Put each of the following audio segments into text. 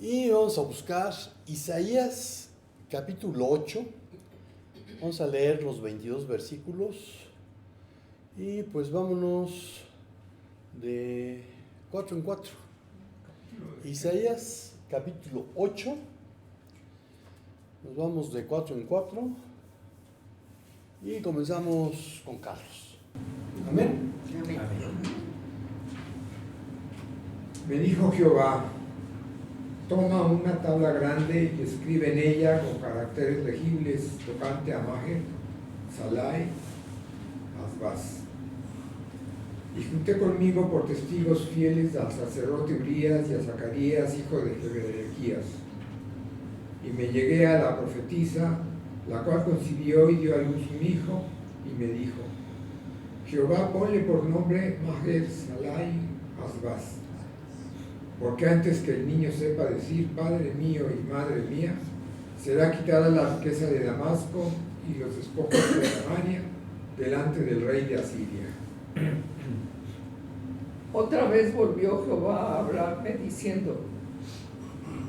Y vamos a buscar Isaías capítulo 8. Vamos a leer los 22 versículos. Y pues vámonos de 4 en 4. Isaías capítulo 8. Nos vamos de 4 en 4. Y comenzamos con Carlos. Amén. Amén. Me dijo Jehová: toma una tabla grande y escribe en ella con caracteres legibles tocante a Maher, Salai, Asbaz. Y junté conmigo por testigos fieles al sacerdote Urías y a Zacarías, hijo de Jeberequías. Y me llegué a la profetisa, la cual concibió y dio a luz un hijo, y me dijo: Jehová, ponle por nombre Maher, Salai, Asbaz. Porque antes que el niño sepa decir Padre mío y Madre mía, será quitada la riqueza de Damasco y los despojos de Samaria delante del rey de Asiria. Otra vez volvió Jehová a hablarme diciendo: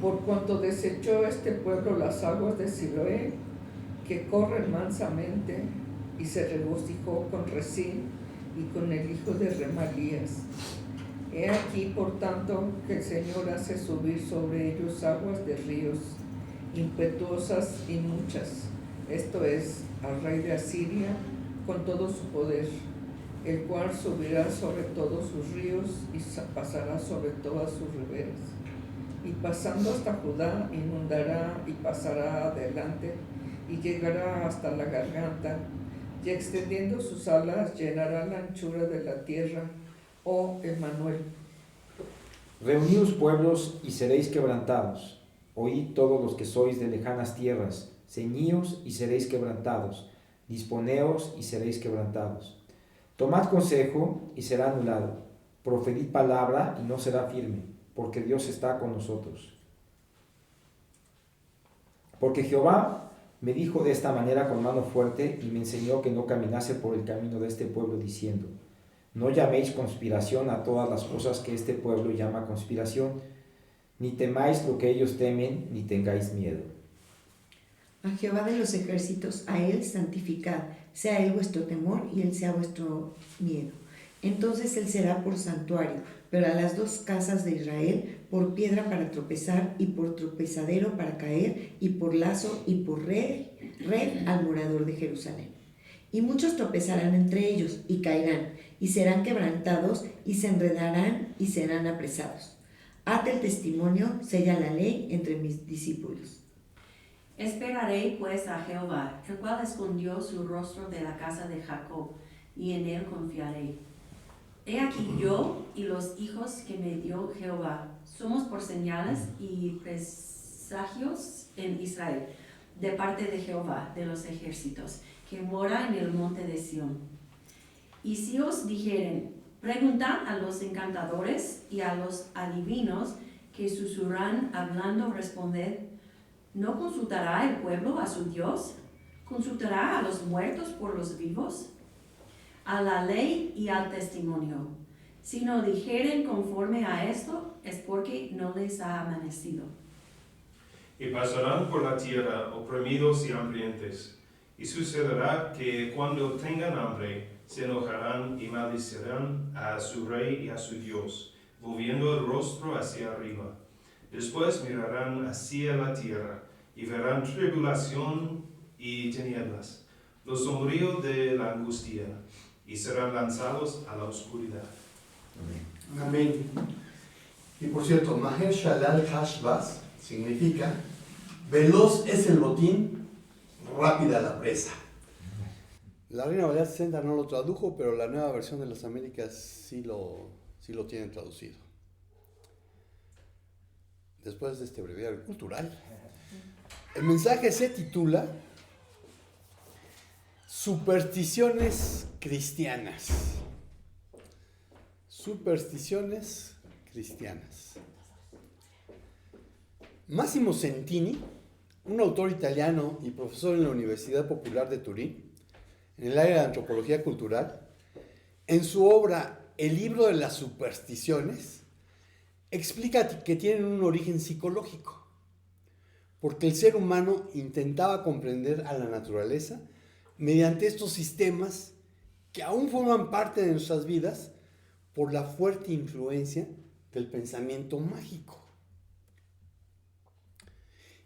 por cuanto desechó este pueblo las aguas de Siloé, que corren mansamente, y se regocijó con Rezín y con el hijo de Remalías. He aquí, por tanto, que el Señor hace subir sobre ellos aguas de ríos, impetuosas y muchas, esto es, al rey de Asiria, con todo su poder, el cual subirá sobre todos sus ríos y pasará sobre todas sus riberas. Y pasando hasta Judá, inundará y pasará adelante, y llegará hasta la garganta, y extendiendo sus alas, llenará la anchura de la tierra. Oh Emmanuel. Reuníos pueblos y seréis quebrantados. Oíd todos los que sois de lejanas tierras. Ceñíos y seréis quebrantados. Disponeos y seréis quebrantados. Tomad consejo y será anulado. Proferid palabra y no será firme, porque Dios está con nosotros. Porque Jehová me dijo de esta manera con mano fuerte y me enseñó que no caminase por el camino de este pueblo, diciendo: no llaméis conspiración a todas las cosas que este pueblo llama conspiración, ni temáis lo que ellos temen, ni tengáis miedo. A Jehová de los ejércitos, a él santificad, sea él vuestro temor y él sea vuestro miedo. Entonces él será por santuario, pero a las dos casas de Israel por piedra para tropezar y por tropezadero para caer y por lazo y por red al morador de Jerusalén. Y muchos tropezarán entre ellos y caerán y serán quebrantados y se enredarán y serán apresados. Ate el testimonio, sella la ley entre mis discípulos. Esperaré pues a Jehová, el cual escondió su rostro de la casa de Jacob, y en él confiaré. He aquí yo y los hijos que me dio Jehová, somos por señales y presagios en Israel, de parte de Jehová de los ejércitos, que mora en el monte de Sión. Y si os dijeren, preguntad a los encantadores y a los adivinos que susurran hablando, responded: ¿no consultará el pueblo a su Dios? ¿Consultará a los muertos por los vivos? A la ley y al testimonio. Si no dijeren conforme a esto, es porque no les ha amanecido. Y pasarán por la tierra oprimidos y hambrientos. Y sucederá que cuando tengan hambre, se enojarán y maldecirán a su rey y a su Dios, volviendo el rostro hacia arriba. Después mirarán hacia la tierra y verán tribulación y tinieblas, lo sombrío de la angustia, y serán lanzados a la oscuridad. Amén. Amén. Y por cierto, Maher Shalal Hashbaz significa veloz es el botín, rápida la presa. La Reina Valera 60 no lo tradujo, pero la Nueva Versión de las Américas sí lo tienen traducido. Después de este breviario cultural, el mensaje se titula Supersticiones cristianas. Supersticiones cristianas. Massimo Centini, un autor italiano y profesor en la Universidad Popular de Turín, en el área de antropología cultural, en su obra El libro de las supersticiones, explica que tienen un origen psicológico, porque el ser humano intentaba comprender a la naturaleza mediante estos sistemas que aún forman parte de nuestras vidas por la fuerte influencia del pensamiento mágico.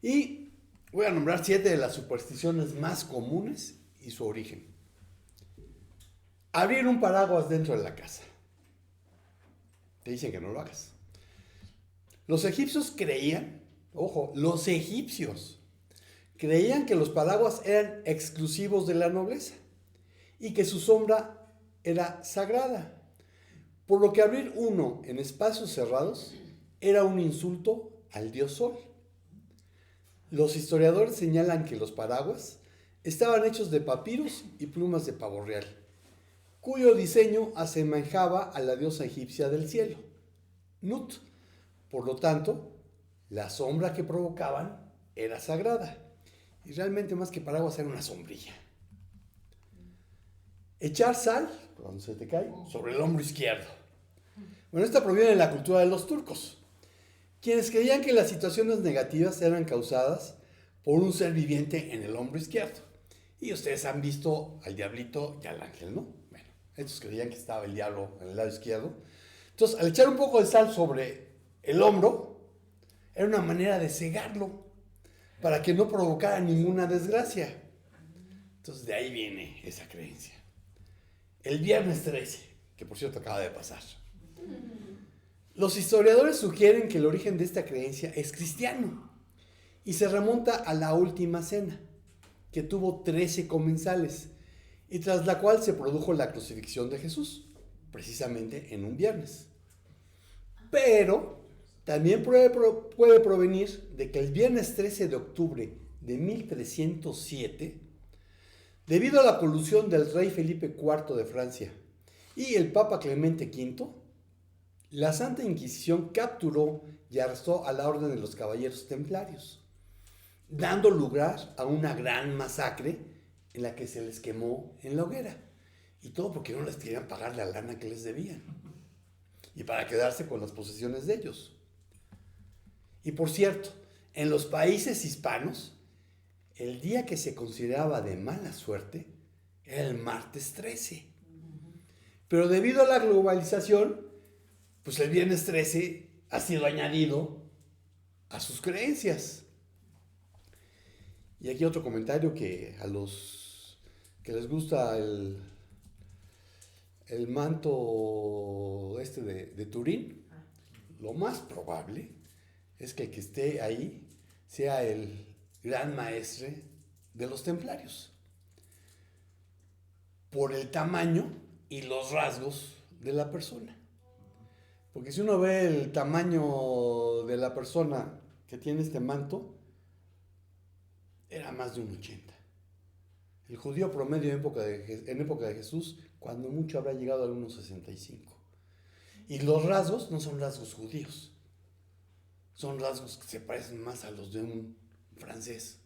Y voy a nombrar 7 de las supersticiones más comunes y su origen. Abrir un paraguas dentro de la casa. Te dicen que no lo hagas. Los egipcios creían, ojo, los egipcios creían que los paraguas eran exclusivos de la nobleza y que su sombra era sagrada, por lo que abrir uno en espacios cerrados era un insulto al dios Sol. Los historiadores señalan que los paraguas estaban hechos de papiros y plumas de pavo real, cuyo diseño asemejaba a la diosa egipcia del cielo, Nut. Por lo tanto, la sombra que provocaban era sagrada, y realmente más que paraguas era una sombrilla. Echar sal, cuando se te cae, sobre el hombro izquierdo. Bueno, esta proviene de la cultura de los turcos, quienes creían que las situaciones negativas eran causadas por un ser viviente en el hombro izquierdo. Y ustedes han visto al diablito y al ángel, ¿no? Bueno, estos creían que estaba el diablo en el lado izquierdo. Entonces, al echar un poco de sal sobre el hombro, era una manera de cegarlo, para que no provocara ninguna desgracia. Entonces, de ahí viene esa creencia. El viernes 13, que por cierto acaba de pasar. Los historiadores sugieren que el origen de esta creencia es cristiano y se remonta a la última cena, que tuvo 13 comensales y tras la cual se produjo la crucifixión de Jesús, precisamente en un viernes. Pero también puede provenir de que el viernes 13 de octubre de 1307, debido a la colusión del rey Felipe IV de Francia y el Papa Clemente V, la Santa Inquisición capturó y arrestó a la Orden de los Caballeros Templarios, dando lugar a una gran masacre en la que se les quemó en la hoguera. Y todo porque no les querían pagar la lana que les debían. Y para quedarse con las posesiones de ellos. Y por cierto, en los países hispanos, el día que se consideraba de mala suerte era el martes 13. Pero debido a la globalización, pues el viernes 13 ha sido añadido a sus creencias. Y aquí otro comentario que a los que les gusta el manto de Turín, lo más probable es que el que esté ahí sea el gran maestre de los templarios, por el tamaño y los rasgos de la persona. Porque si uno ve el tamaño de la persona que tiene este manto, era más de un 80. El judío promedio en época de Jesús, cuando mucho habrá llegado a unos 65. Y los rasgos no son rasgos judíos, son rasgos que se parecen más a los de un francés.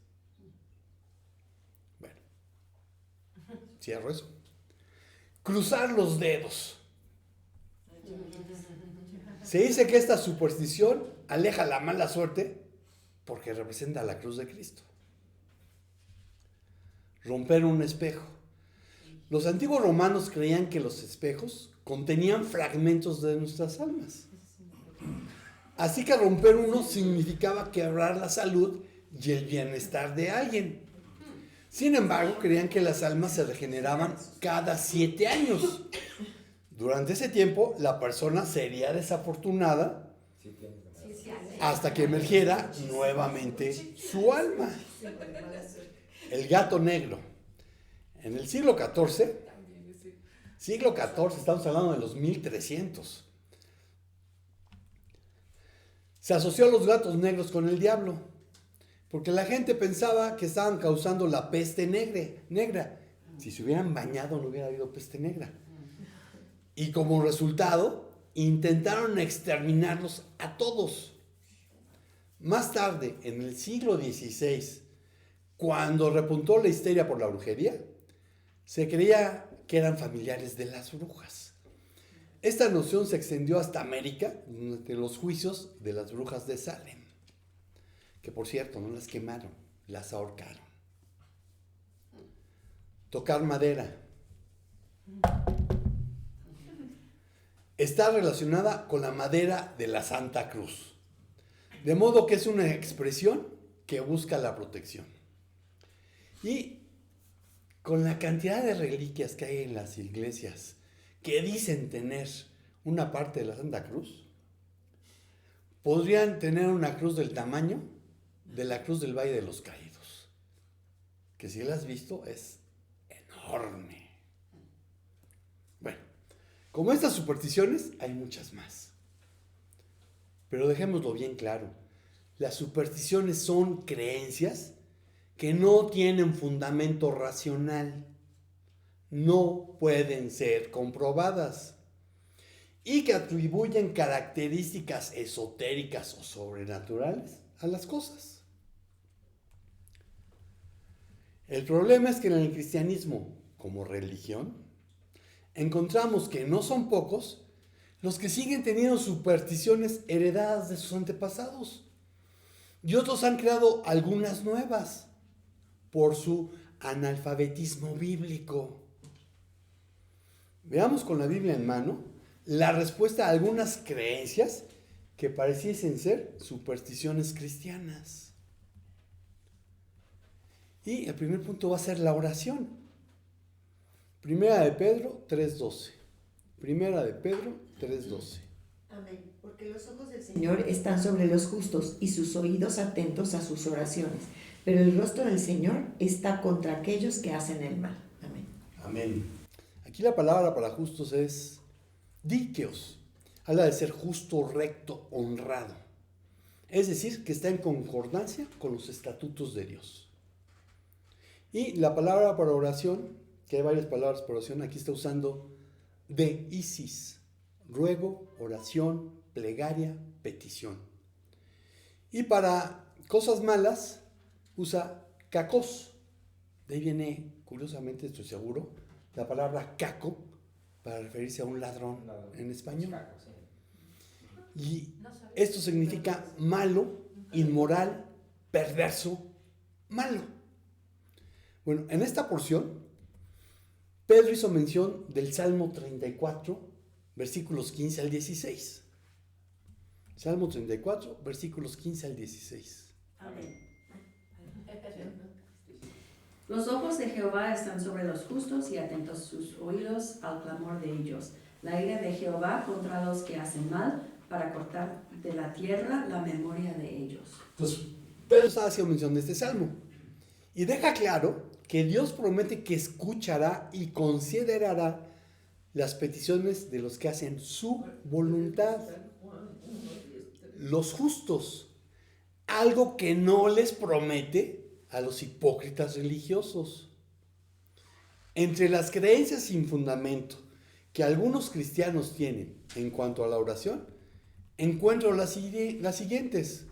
Bueno, cierro eso. Cruzar los dedos. Se dice que esta superstición aleja la mala suerte porque representa la cruz de Cristo. Romper un espejo. Los antiguos romanos creían que los espejos contenían fragmentos de nuestras almas. Así que romper uno significaba quebrar la salud y el bienestar de alguien. Sin embargo, creían que las almas se regeneraban cada 7 años. Durante ese tiempo, la persona sería desafortunada hasta que emergiera nuevamente su alma. El gato negro. En el siglo XIV, estamos hablando de los 1300, se asoció a los gatos negros con el diablo, porque la gente pensaba que estaban causando la peste negra. Si se hubieran bañado no hubiera habido peste negra. Y como resultado, intentaron exterminarlos a todos. Más tarde, en el siglo XVI, cuando repuntó la histeria por la brujería, se creía que eran familiares de las brujas. Esta noción se extendió hasta América durante los juicios de las brujas de Salem, que por cierto no las quemaron, las ahorcaron. Tocar madera está relacionada con la madera de la Santa Cruz, de modo que es una expresión que busca la protección. Y con la cantidad de reliquias que hay en las iglesias que dicen tener una parte de la Santa Cruz, podrían tener una cruz del tamaño de la cruz del Valle de los Caídos, que si la has visto es enorme. Bueno, como estas supersticiones, hay muchas más. Pero dejémoslo bien claro, las supersticiones son creencias que no tienen fundamento racional, no pueden ser comprobadas y que atribuyen características esotéricas o sobrenaturales a las cosas. El problema es que en el cristianismo, como religión, encontramos que no son pocos los que siguen teniendo supersticiones heredadas de sus antepasados y otros han creado algunas nuevas por su analfabetismo bíblico. Veamos con la Biblia en mano la respuesta a algunas creencias que pareciesen ser supersticiones cristianas. Y el primer punto va a ser la oración. Primera de Pedro 3:12. Primera de Pedro 3:12. Amén. Porque los ojos del Señor están sobre los justos y sus oídos atentos a sus oraciones. Pero el rostro del Señor está contra aquellos que hacen el mal. Amén. Amén. Aquí la palabra para justos es díkeos. Habla de ser justo, recto, honrado. Es decir, que está en concordancia con los estatutos de Dios. Y la palabra para oración, que hay varias palabras para oración, aquí está usando deisis, ruego, oración, plegaria, petición. Y para cosas malas usa kakos. De ahí viene, curiosamente, estoy seguro, la palabra caco para referirse a un ladrón en español. Y esto significa malo, inmoral, perverso, malo. Bueno, en esta porción, Pedro hizo mención del Salmo 34, versículos 15 al 16. Salmo 34, versículos 15 al 16. Amén. Los ojos de Jehová están sobre los justos y atentos sus oídos al clamor de ellos. La ira de Jehová contra los que hacen mal, para cortar de la tierra la memoria de ellos. Entonces, Pedro está haciendo mención de este salmo y deja claro que Dios promete que escuchará y considerará las peticiones de los que hacen su voluntad. Los justos, algo que no les promete a los hipócritas religiosos. Entre las creencias sin fundamento que algunos cristianos tienen en cuanto a la oración, encuentro las siguientes.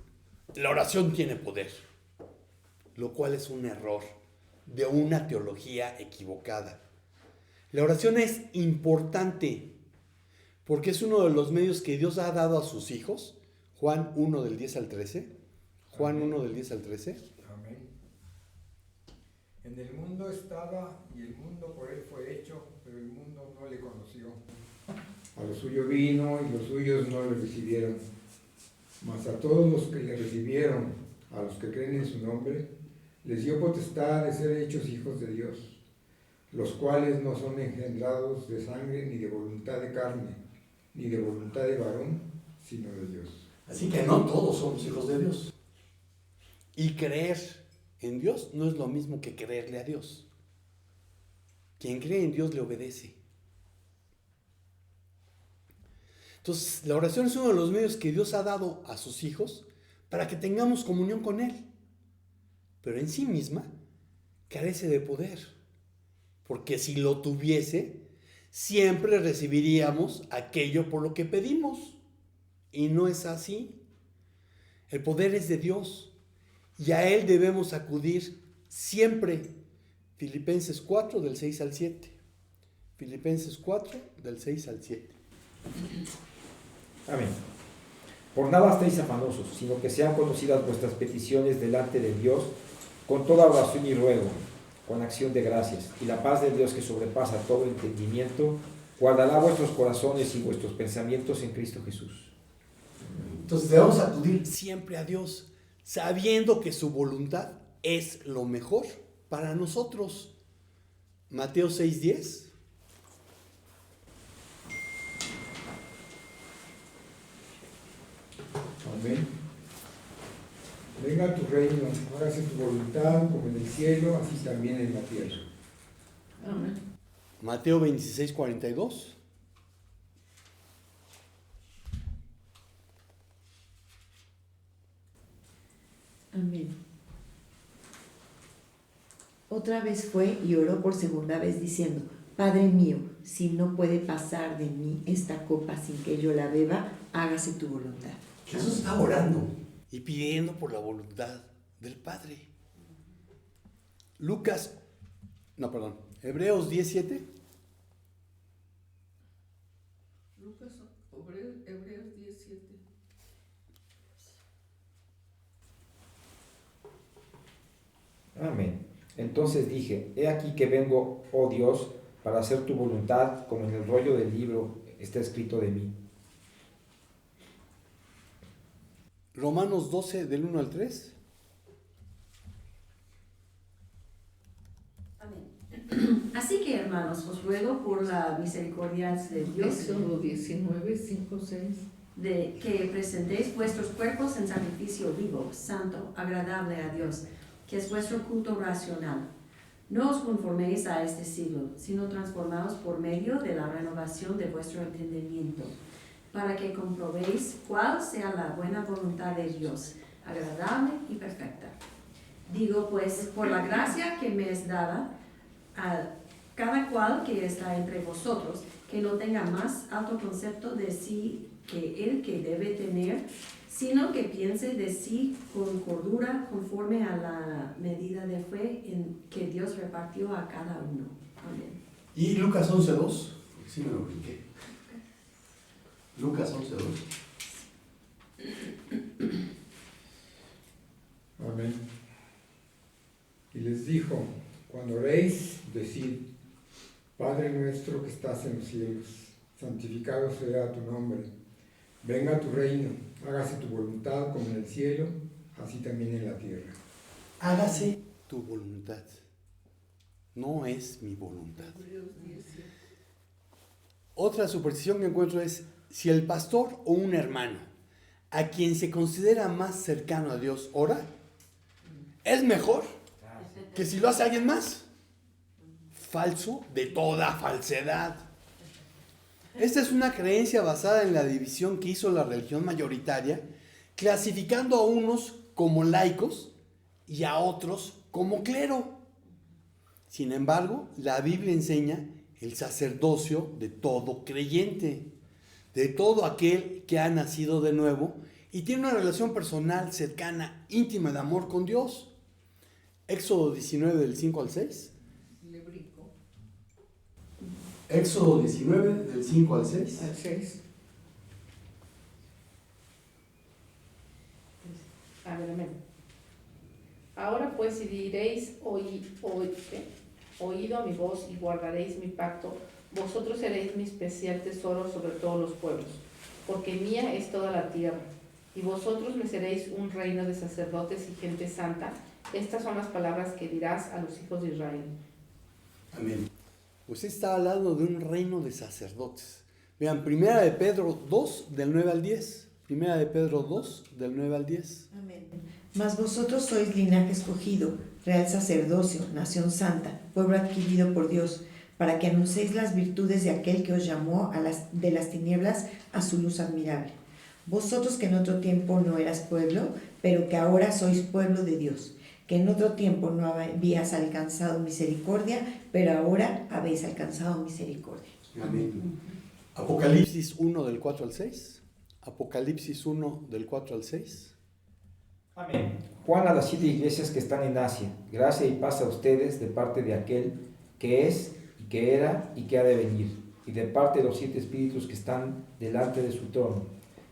La oración tiene poder, lo cual es un error de una teología equivocada. La oración es importante porque es uno de los medios que Dios ha dado a sus hijos. Juan 1 del 10 al 13. Juan 1 del 10 al 13. Amén. En el mundo estaba y el mundo por él fue hecho, pero el mundo no le conoció. A lo suyo vino y los suyos no le recibieron. Mas a todos los que le recibieron, a los que creen en su nombre, les dio potestad de ser hechos hijos de Dios, los cuales no son engendrados de sangre, ni de voluntad de carne, ni de voluntad de varón, sino de Dios. Así que no todos somos hijos de Dios. Y creer en Dios no es lo mismo que creerle a Dios. Quien cree en Dios le obedece. Entonces, la oración es uno de los medios que Dios ha dado a sus hijos para que tengamos comunión con Él. Pero en sí misma carece de poder. Porque si lo tuviese, siempre recibiríamos aquello por lo que pedimos. Y no es así. El poder es de Dios. Y a Él debemos acudir siempre. Filipenses 4 del 6 al 7. Filipenses 4 del 6 al 7. Amén. Por nada estéis afanosos, sino que sean conocidas vuestras peticiones delante de Dios con toda oración y ruego, con acción de gracias. Y la paz de Dios, que sobrepasa todo entendimiento, guardará vuestros corazones y vuestros pensamientos en Cristo Jesús. Entonces debemos acudir siempre a Dios, sabiendo que su voluntad es lo mejor para nosotros. Mateo 6:10. Amén. Venga tu reino, hágase tu voluntad como en el cielo, así también en la tierra. Amén. Mateo 26:42. Amén. Otra vez fue y oró por segunda vez diciendo: Padre mío, si no puede pasar de mí esta copa sin que yo la beba, hágase tu voluntad. Jesús está orando y pidiendo por la voluntad del Padre. Hebreos 10:7. Lucas, Hebreos 17. Amén. Entonces dije, he aquí que vengo, oh Dios, para hacer tu voluntad, como en el rollo del libro está escrito de mí. Romanos 12, del 1 al 3. Amén. Así que, hermanos, os ruego por la misericordia de Dios Éxodo 19, 5, 6. de que presentéis vuestros cuerpos en sacrificio vivo, santo, agradable a Dios, que es vuestro culto racional. No os conforméis a este siglo, sino transformaos por medio de la renovación de vuestro entendimiento, para que comprobéis cuál sea la buena voluntad de Dios, agradable y perfecta. Digo pues, por la gracia que me es dada, a cada cual que está entre vosotros, que no tenga más alto concepto de sí que el que debe tener, sino que piense de sí con cordura, conforme a la medida de fe en que Dios repartió a cada uno. Amén. Y Lucas 11:2. Sí me lo brinqué. Lucas 11:2. Amén. Y les dijo: cuando oréis, decid: Padre nuestro que estás en los cielos, santificado sea tu nombre. Venga tu reino, hágase tu voluntad como en el cielo, así también en la tierra. Hágase tu voluntad. No es mi voluntad. Hebreos 17. Otra superstición que encuentro es: si el pastor o un hermano a quien se considera más cercano a Dios ora, es mejor que si lo hace alguien más. Falso de toda falsedad. Esta es una creencia basada en la división que hizo la religión mayoritaria, clasificando a unos como laicos y a otros como clero. Sin embargo, la Biblia enseña el sacerdocio de todo creyente, de todo aquel que ha nacido de nuevo y tiene una relación personal, cercana, íntima de amor con Dios. Éxodo 19, del 5 al 6. Le brinco. Éxodo 19, del 5 al 6. Al 6. Amén. Ahora pues, si diréis oído a mi voz y guardaréis mi pacto, vosotros seréis mi especial tesoro sobre todos los pueblos, porque mía es toda la tierra, y vosotros me seréis un reino de sacerdotes y gente santa. Estas son las palabras que dirás a los hijos de Israel. Amén. Usted está hablando de un reino de sacerdotes. Vean, 1 de Pedro 2, del 9 al 10. 1 de Pedro 2, del 9 al 10. Amén. Mas vosotros sois linaje escogido, real sacerdocio, nación santa, pueblo adquirido por Dios, para que anunciéis las virtudes de aquel que os llamó de las tinieblas a su luz admirable. Vosotros que en otro tiempo no eras pueblo, pero que ahora sois pueblo de Dios, que en otro tiempo no habías alcanzado misericordia, pero ahora habéis alcanzado misericordia. Amén. Apocalipsis 1, del 4 al 6. Apocalipsis 1, del 4 al 6. Amén. Juan a las 7 iglesias que están en Asia, gracia y paz a ustedes de parte de aquel que es, y que era, y que ha de venir, y de parte de los 7 espíritus que están delante de su trono,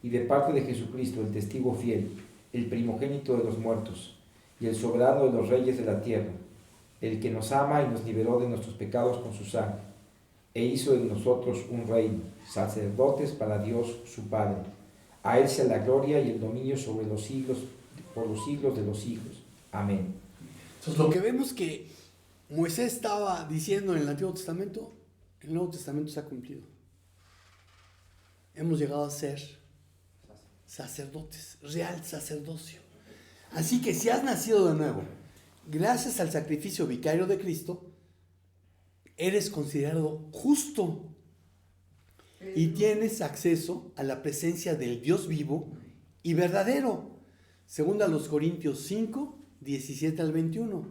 y de parte de Jesucristo, el testigo fiel, el primogénito de los muertos, y el soberano de los reyes de la tierra, el que nos ama y nos liberó de nuestros pecados con su sangre, e hizo de nosotros un reino, sacerdotes para Dios su Padre. A él sea la gloria y el dominio sobre los siglos, por los siglos de los siglos. Amén. Entonces, lo que vemos que Moisés estaba diciendo en el Antiguo Testamento, el Nuevo Testamento se ha cumplido. Hemos llegado a ser sacerdotes, real sacerdocio. Así que si has nacido de nuevo, gracias al sacrificio vicario de Cristo, eres considerado justo y tienes acceso a la presencia del Dios vivo y verdadero. Segunda a los Corintios 5, 17 al 21.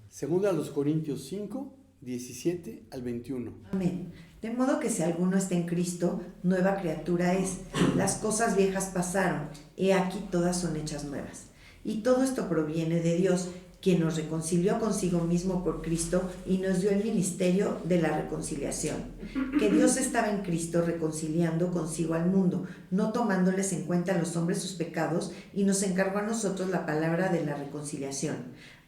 Segunda a los Corintios 5, 17 al 21. Amén. De modo que si alguno está en Cristo, nueva criatura es. Las cosas viejas pasaron, he aquí todas son hechas nuevas. Y todo esto proviene de Dios, quien nos reconcilió consigo mismo por Cristo y nos dio el ministerio de la reconciliación. Que Dios estaba en Cristo reconciliando consigo al mundo, no tomándoles en cuenta a los hombres sus pecados, y nos encargó a nosotros la palabra de la reconciliación.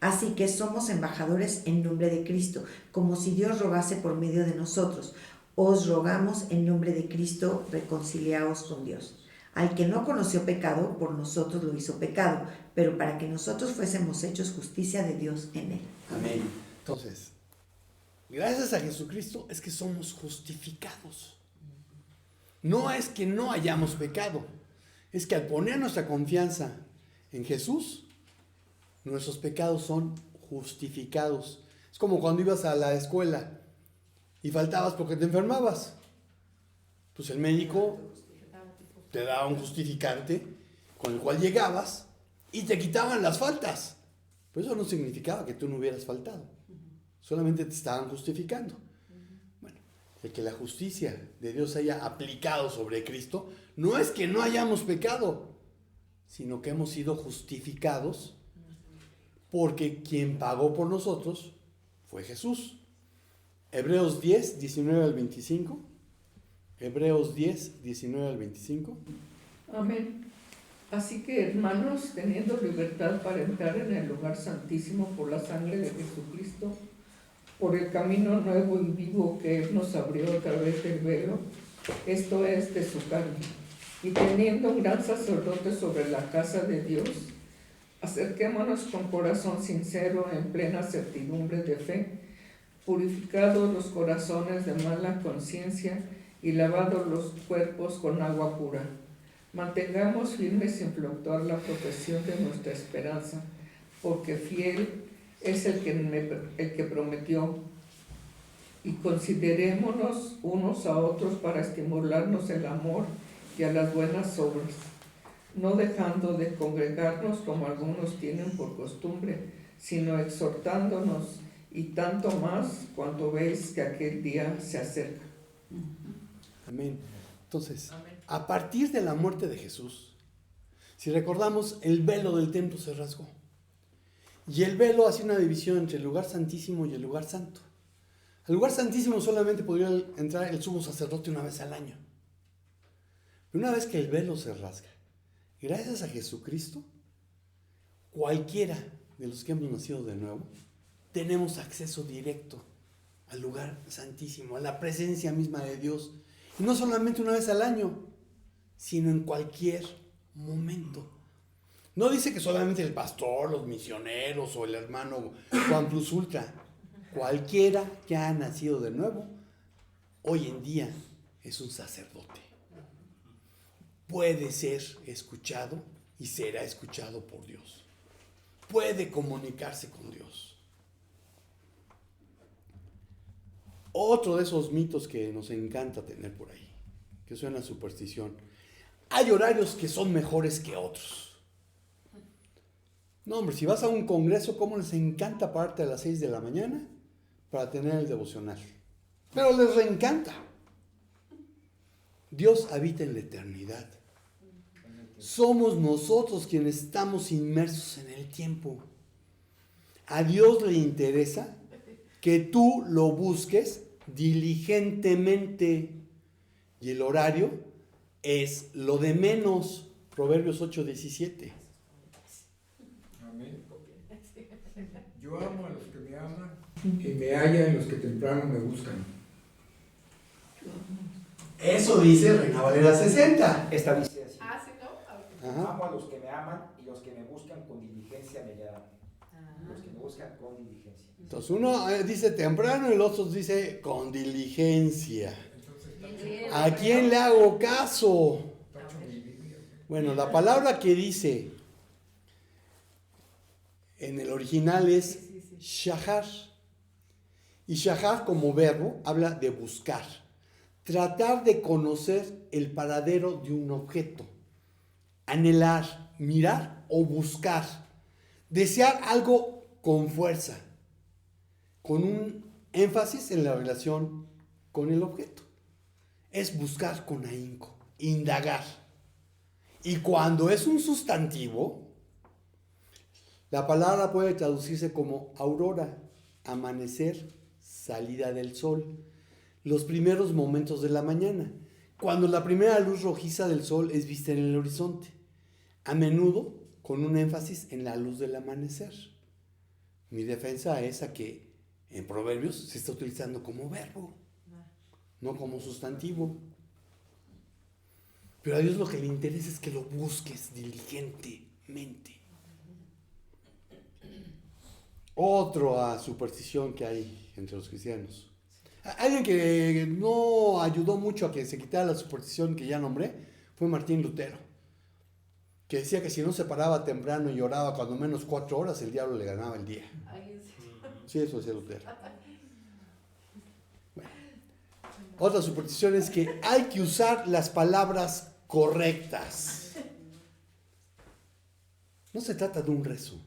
Así que somos embajadores en nombre de Cristo, como si Dios rogase por medio de nosotros. Os rogamos en nombre de Cristo, reconciliaos con Dios. Al que no conoció pecado, por nosotros lo hizo pecado, pero para que nosotros fuésemos hechos justicia de Dios en él. Amén. Entonces, gracias a Jesucristo es que somos justificados. No es que no hayamos pecado, es que al poner nuestra confianza en Jesús, nuestros pecados son justificados. Es como cuando ibas a la escuela y faltabas porque te enfermabas. Pues el médico te daba un justificante con el cual llegabas y te quitaban las faltas. Pero eso no significaba que tú no hubieras faltado. Solamente te estaban justificando. Bueno, el que la justicia de Dios haya aplicado sobre Cristo no es que no hayamos pecado, sino que hemos sido justificados porque quien pagó por nosotros fue Jesús. Hebreos 10, 19 al 25. Hebreos 10, 19 al 25. Amén. Así que, hermanos, teniendo libertad para entrar en el lugar santísimo por la sangre de Jesucristo, por el camino nuevo y vivo que Él nos abrió a través del velo, esto es, de su carne, y teniendo un gran sacerdote sobre la casa de Dios, acerquémonos con corazón sincero en plena certidumbre de fe, purificados los corazones de mala conciencia y lavados los cuerpos con agua pura. Mantengamos firme sin fluctuar la profesión de nuestra esperanza, porque fiel es el que prometió. Y considerémonos unos a otros para estimularnos el amor y a las buenas obras, no dejando de congregarnos como algunos tienen por costumbre, sino exhortándonos, y tanto más cuando veis que aquel día se acerca. Amén. Entonces, a partir de la muerte de Jesús, si recordamos, el velo del templo se rasgó. Y el velo hacía una división entre el lugar santísimo y el lugar santo. Al lugar santísimo solamente podría entrar el sumo sacerdote una vez al año. Pero una vez que el velo se rasga, gracias a Jesucristo, cualquiera de los que hemos nacido de nuevo, tenemos acceso directo al lugar santísimo, a la presencia misma de Dios. Y no solamente una vez al año, sino en cualquier momento. No dice que solamente el pastor, los misioneros o el hermano Juan Plus Ultra. Cualquiera que ha nacido de nuevo, hoy en día es un sacerdote. Puede ser escuchado y será escuchado por Dios. Puede comunicarse con Dios. Otro de esos mitos que nos encanta tener por ahí, que suena a superstición. Hay horarios que son mejores que otros. No, hombre, si vas a un congreso, ¿cómo les encanta pararte a las 6 de la mañana para tener el devocional? Pero les reencanta. Dios habita en la eternidad. Somos nosotros quienes estamos inmersos en el tiempo. A Dios le interesa que tú lo busques diligentemente. Y el horario es lo de menos. Proverbios 8:17. Amén. Yo amo a los que me aman y me hallan los que temprano me buscan. Eso dice Reina Valera 60. Esta dice así. Ah, sí, ¿no? Ajá. Amo a los que me aman y los que me buscan con diligencia me hallarán. Los que me buscan con diligencia. Entonces uno dice temprano y el otro dice con diligencia. Entonces, ¿A quién le hago caso? Tacho mi Biblia. Bueno, la palabra que dice en el original es shahar. Y shahar como verbo habla de buscar. Tratar de conocer el paradero de un objeto. Anhelar, mirar o buscar. Desear algo con fuerza. Con un énfasis en la relación con el objeto. Es buscar con ahínco, indagar. Y cuando es un sustantivo, la palabra puede traducirse como aurora, amanecer, salida del sol, los primeros momentos de la mañana, cuando la primera luz rojiza del sol es vista en el horizonte, a menudo con un énfasis en la luz del amanecer. Mi defensa es a que en Proverbios se está utilizando como verbo, no como sustantivo. Pero a Dios lo que le interesa es que lo busques diligentemente. Otra superstición que hay entre los cristianos. Alguien que no ayudó mucho a que se quitara la superstición que ya nombré fue Martín Lutero, que decía que si no se paraba temprano y oraba cuando menos 4 horas, el diablo le ganaba el día. Sí, eso decía Lutero. Bueno. Otra superstición es que hay que usar las palabras correctas. No se trata de un rezo.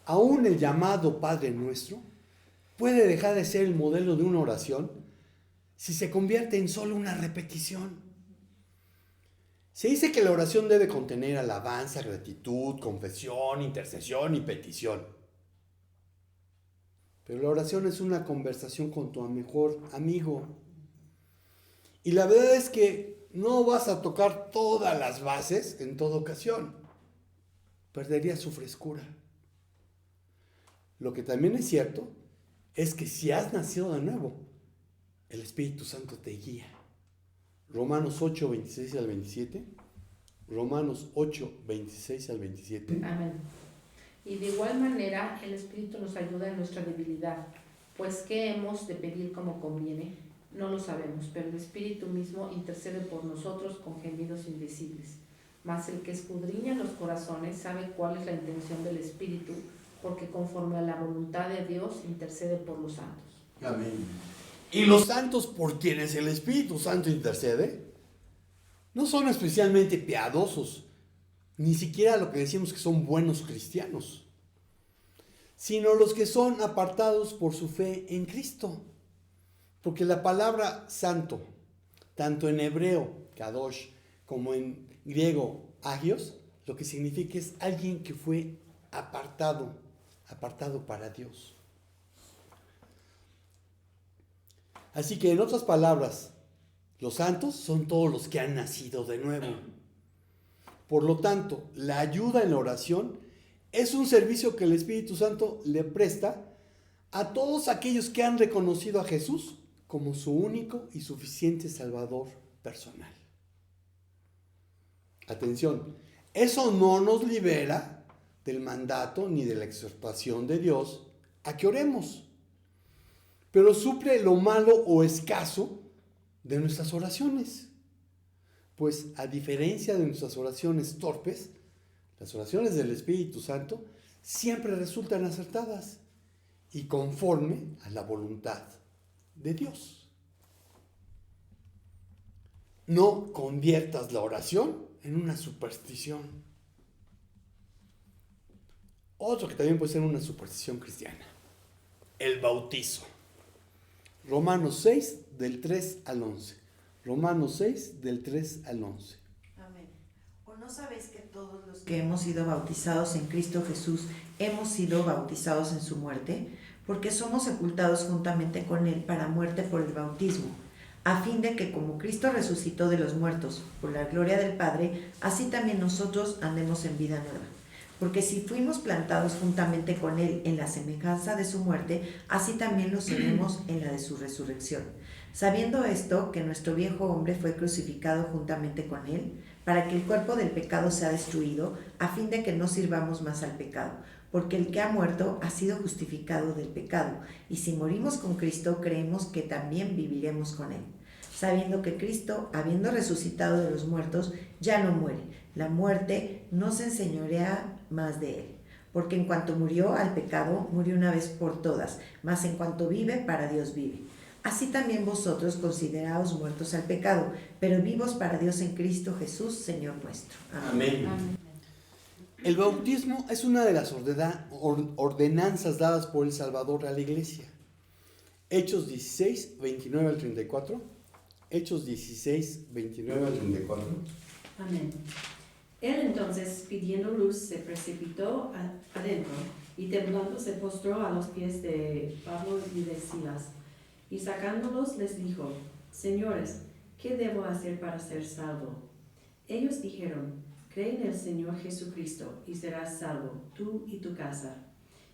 Aún el llamado Padre Nuestro puede dejar de ser el modelo de una oración si se convierte en solo una repetición. Se dice que la oración debe contener alabanza, gratitud, confesión, intercesión y petición. Pero la oración es una conversación con tu mejor amigo. Y la verdad es que no vas a tocar todas las bases en toda ocasión. Perdería su frescura. Lo que también es cierto es que si has nacido de nuevo, el Espíritu Santo te guía. Romanos 8, 26 al 27. Romanos 8, 26 al 27. Amén. Y de igual manera, el Espíritu nos ayuda en nuestra debilidad, pues ¿qué hemos de pedir como conviene? No lo sabemos, pero el Espíritu mismo intercede por nosotros con gemidos indecibles. Mas el que escudriña los corazones sabe cuál es la intención del Espíritu, porque conforme a la voluntad de Dios intercede por los santos. Amén. Y los santos por quienes el Espíritu Santo intercede no son especialmente piadosos, ni siquiera lo que decimos que son buenos cristianos, sino los que son apartados por su fe en Cristo. Porque la palabra santo, tanto en hebreo, kadosh, como en griego, agios, lo que significa es alguien que fue apartado para Dios. Así que en otras palabras, los santos son todos los que han nacido de nuevo. Por lo tanto, la ayuda en la oración es un servicio que el Espíritu Santo le presta a todos aquellos que han reconocido a Jesús como su único y suficiente Salvador personal. Atención, eso no nos libera del mandato ni de la exhortación de Dios a que oremos, pero suple lo malo o escaso de nuestras oraciones. Pues a diferencia de nuestras oraciones torpes, las oraciones del Espíritu Santo siempre resultan acertadas y conforme a la voluntad de Dios. No conviertas la oración en una superstición. Otro que también puede ser una superstición cristiana: el bautizo. Romanos 6, del 3 al 11. Romanos 6, del 3 al 11. Amén. ¿O no sabéis que todos los que hemos sido bautizados en Cristo Jesús hemos sido bautizados en su muerte? porque somos sepultados juntamente con Él para muerte por el bautismo, a fin de que como Cristo resucitó de los muertos por la gloria del Padre, así también nosotros andemos en vida nueva. Porque si fuimos plantados juntamente con Él en la semejanza de su muerte, así también lo seremos en la de su resurrección. Sabiendo esto, que nuestro viejo hombre fue crucificado juntamente con Él, para que el cuerpo del pecado sea destruido, a fin de que no sirvamos más al pecado. Porque el que ha muerto ha sido justificado del pecado, y si morimos con Cristo, creemos que también viviremos con Él. Sabiendo que Cristo, habiendo resucitado de los muertos, ya no muere. La muerte no se enseñorea más de Él. Porque en cuanto murió al pecado, murió una vez por todas, mas en cuanto vive, para Dios vive. Así también vosotros consideraos muertos al pecado, pero vivos para Dios en Cristo Jesús, Señor nuestro. Amén. Amén. El bautismo es una de las ordenanzas dadas por el Salvador a la Iglesia. Hechos 16, 29 al 34. Hechos 16, 29 al 34. Amén. Él entonces, pidiendo luz, se precipitó adentro y temblando se postró a los pies de Pablo y de Silas. Y sacándolos les dijo: Señores, ¿qué debo hacer para ser salvo? Ellos dijeron: Cree en el Señor Jesucristo y serás salvo, tú y tu casa.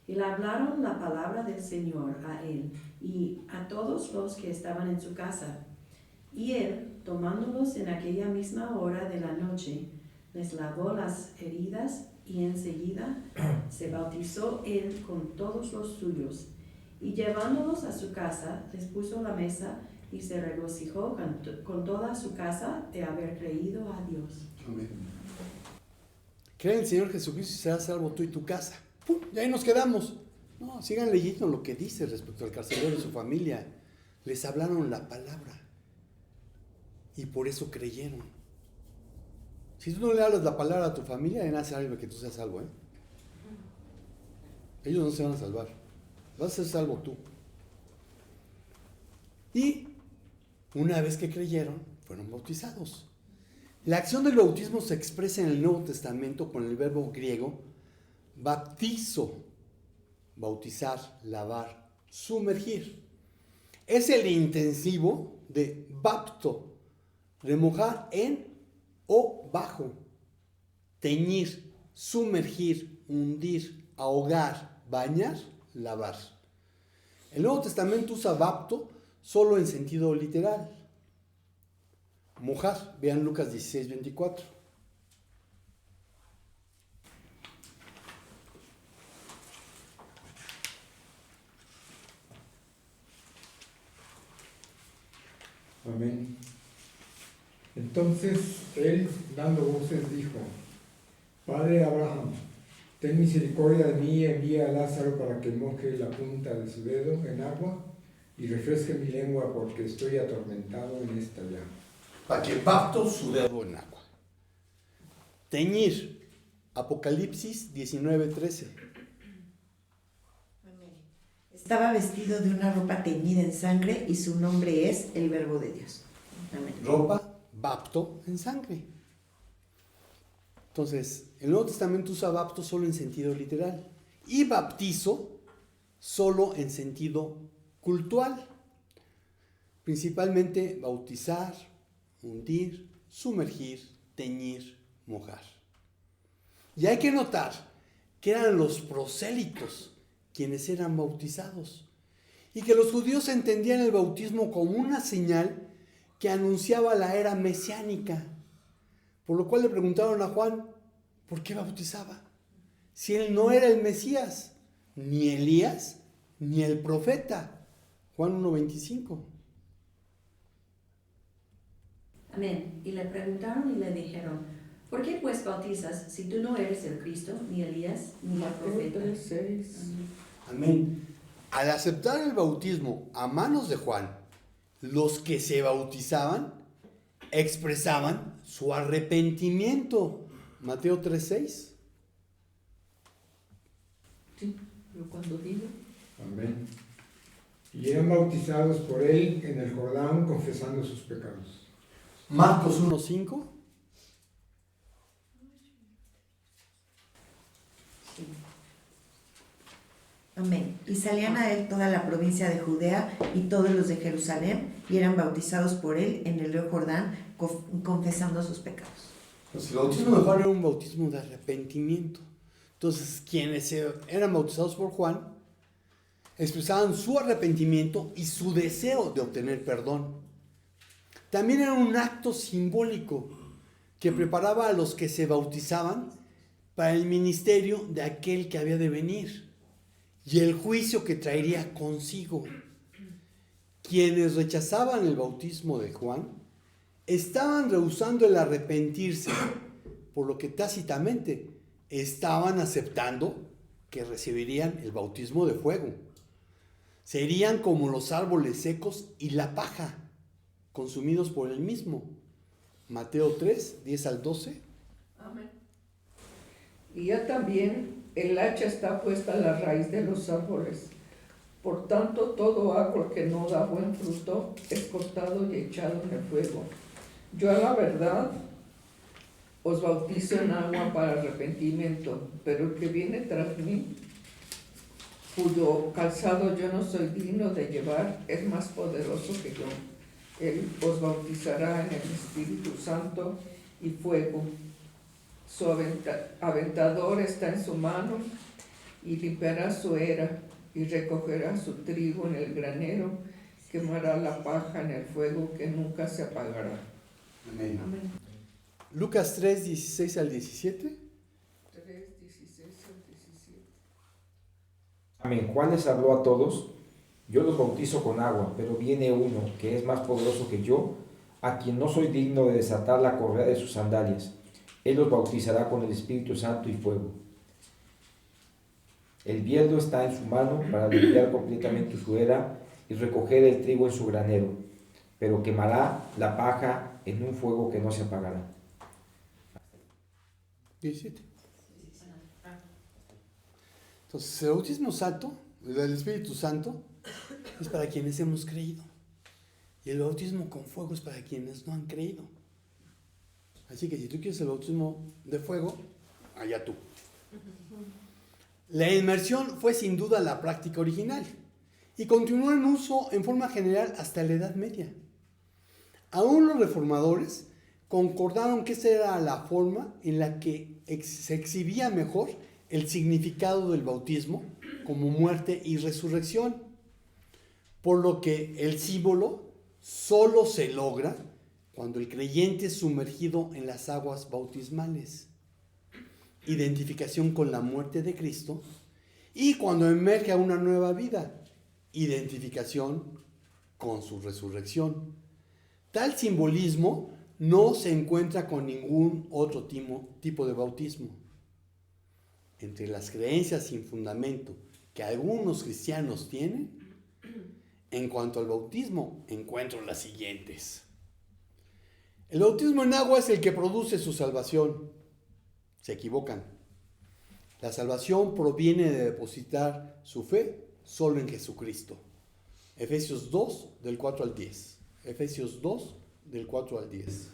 Y le hablaron la palabra del Señor a él y a todos los que estaban en su casa. Y él, tomándolos en aquella misma hora de la noche, les lavó las heridas y enseguida se bautizó él con todos los suyos. Y llevándolos a su casa, les puso la mesa y se regocijó con toda su casa de haber creído a Dios. Amén. Cree en el Señor Jesucristo y serás salvo tú y tu casa. ¡Pum! Y ahí nos quedamos. No, sigan leyendo lo que dice respecto al carcelero y su familia. Les hablaron la palabra y por eso creyeron. Si tú no le hablas la palabra a tu familia, de nada sirve que tú seas salvo, ¿eh? Ellos no se van a salvar. Vas a ser salvo tú. Y una vez que creyeron, fueron bautizados. La acción del bautismo se expresa en el Nuevo Testamento con el verbo griego baptizo, bautizar, lavar, sumergir. Es el intensivo de bapto, remojar en o bajo, teñir, sumergir, hundir, ahogar, bañar, lavar. El Nuevo Testamento usa bapto solo en sentido literal. Mojar, vean Lucas 16, 24. Amén. Entonces él, dando voces, dijo: Padre Abraham, ten misericordia de mí y envía a Lázaro para que moje la punta de su dedo en agua y refresque mi lengua, porque estoy atormentado en esta llama. Para que bapto su dedo en agua. Teñir, Apocalipsis 19:13. Estaba vestido de una ropa teñida en sangre y su nombre es el Verbo de Dios. Amén. Ropa, bapto en sangre. Entonces, el Nuevo Testamento usa bapto solo en sentido literal y baptizo solo en sentido cultual. Principalmente bautizar, hundir, sumergir, teñir, mojar. Y hay que notar que eran los prosélitos quienes eran bautizados y que los judíos entendían el bautismo como una señal que anunciaba la era mesiánica, por lo cual le preguntaron a Juan por qué bautizaba, si él no era el Mesías, ni Elías, ni el profeta. Juan 1:25. Amén. Y le preguntaron y le dijeron: ¿Por qué pues bautizas si tú no eres el Cristo, ni Elías, ni el Mateo profeta? 3:6. Amén. Al aceptar el bautismo a manos de Juan, los que se bautizaban expresaban su arrepentimiento. Mateo 3:6. Sí, pero cuando digo, Amén. Y eran bautizados por él en el Jordán, confesando sus pecados. Marcos 1:5. sí. Amén. Y salían a él toda la provincia de Judea y todos los de Jerusalén, y eran bautizados por él en el río Jordán, confesando sus pecados. Pues el bautismo de Juan era un bautismo de arrepentimiento. Entonces, quienes eran bautizados por Juan expresaban su arrepentimiento y su deseo de obtener perdón. También era un acto simbólico que preparaba a los que se bautizaban para el ministerio de aquel que había de venir y el juicio que traería consigo. Quienes rechazaban el bautismo de Juan estaban rehusando el arrepentirse, por lo que tácitamente estaban aceptando que recibirían el bautismo de fuego. Serían como los árboles secos y la paja, consumidos por él mismo. Mateo 3, 10 al 12. Amén. Y ya también el hacha está puesta a la raíz de los árboles. Por tanto, todo árbol que no da buen fruto es cortado y echado en el fuego. Yo a la verdad os bautizo en agua para arrepentimiento, pero el que viene tras mí, cuyo calzado yo no soy digno de llevar, es más poderoso que yo. Él os bautizará en el Espíritu Santo y fuego. Su aventador está en su mano y limpiará su era y recogerá su trigo en el granero, quemará la paja en el fuego que nunca se apagará. Amén. Amén. Lucas 3, 16 al 17. 3, 16 al 17. Amén. Juan les habló a todos: yo los bautizo con agua, pero viene uno que es más poderoso que yo, a quien no soy digno de desatar la correa de sus sandalias. Él los bautizará con el Espíritu Santo y fuego. El bieldo está en su mano para limpiar completamente su era y recoger el trigo en su granero, pero quemará la paja en un fuego que no se apagará. 17. Entonces, el bautismo santo, el Espíritu Santo, es para quienes hemos creído. Y el bautismo con fuego es para quienes no han creído. Así que si tú quieres el bautismo de fuego, allá tú. La inmersión fue sin duda la práctica original y continuó en uso en forma general hasta la Edad Media. Aún los reformadores concordaron que esa era la forma en la que se exhibía mejor el significado del bautismo como muerte y resurrección, por lo que el símbolo solo se logra cuando el creyente es sumergido en las aguas bautismales, identificación con la muerte de Cristo, y cuando emerge a una nueva vida, identificación con su resurrección. Tal simbolismo no se encuentra con ningún otro tipo de bautismo. Entre las creencias sin fundamento que algunos cristianos tienen, en cuanto al bautismo, encuentro las siguientes. El bautismo en agua es el que produce su salvación. Se equivocan. La salvación proviene de depositar su fe solo en Jesucristo. Efesios 2, del 4 al 10. Efesios 2, del 4 al 10.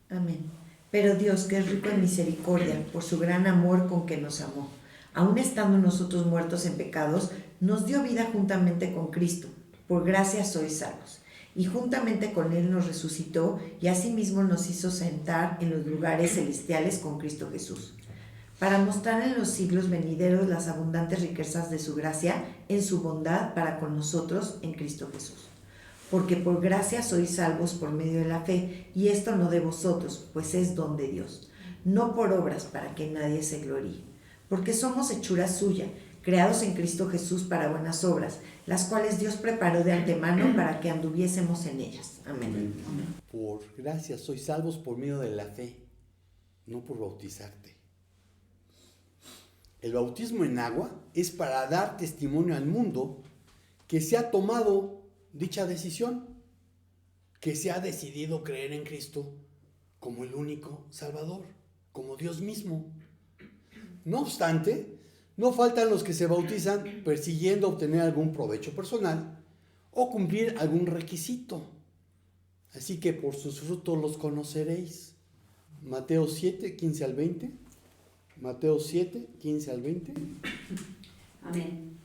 Amén. Pero Dios, que es rico en misericordia, por su gran amor con que nos amó, aun estando nosotros muertos en pecados, nos dio vida juntamente con Cristo. Por gracia sois salvos. Y juntamente con Él nos resucitó y asimismo nos hizo sentar en los lugares celestiales con Cristo Jesús, para mostrar en los siglos venideros las abundantes riquezas de su gracia en su bondad para con nosotros en Cristo Jesús. Porque por gracia sois salvos por medio de la fe, y esto no de vosotros, pues es don de Dios, no por obras para que nadie se gloríe. Porque somos hechura suya, creados en Cristo Jesús para buenas obras, las cuales Dios preparó de antemano para que anduviésemos en ellas. Amén. Amén. Por gracia sois salvos por medio de la fe, no por bautizarte. El bautismo en agua es para dar testimonio al mundo que se ha tomado dicha decisión, que se ha decidido creer en Cristo como el único Salvador, como Dios mismo. No obstante, no faltan los que se bautizan persiguiendo obtener algún provecho personal o cumplir algún requisito. Así que por sus frutos los conoceréis. Mateo 7, 15 al 20. Mateo 7, 15 al 20. Amén.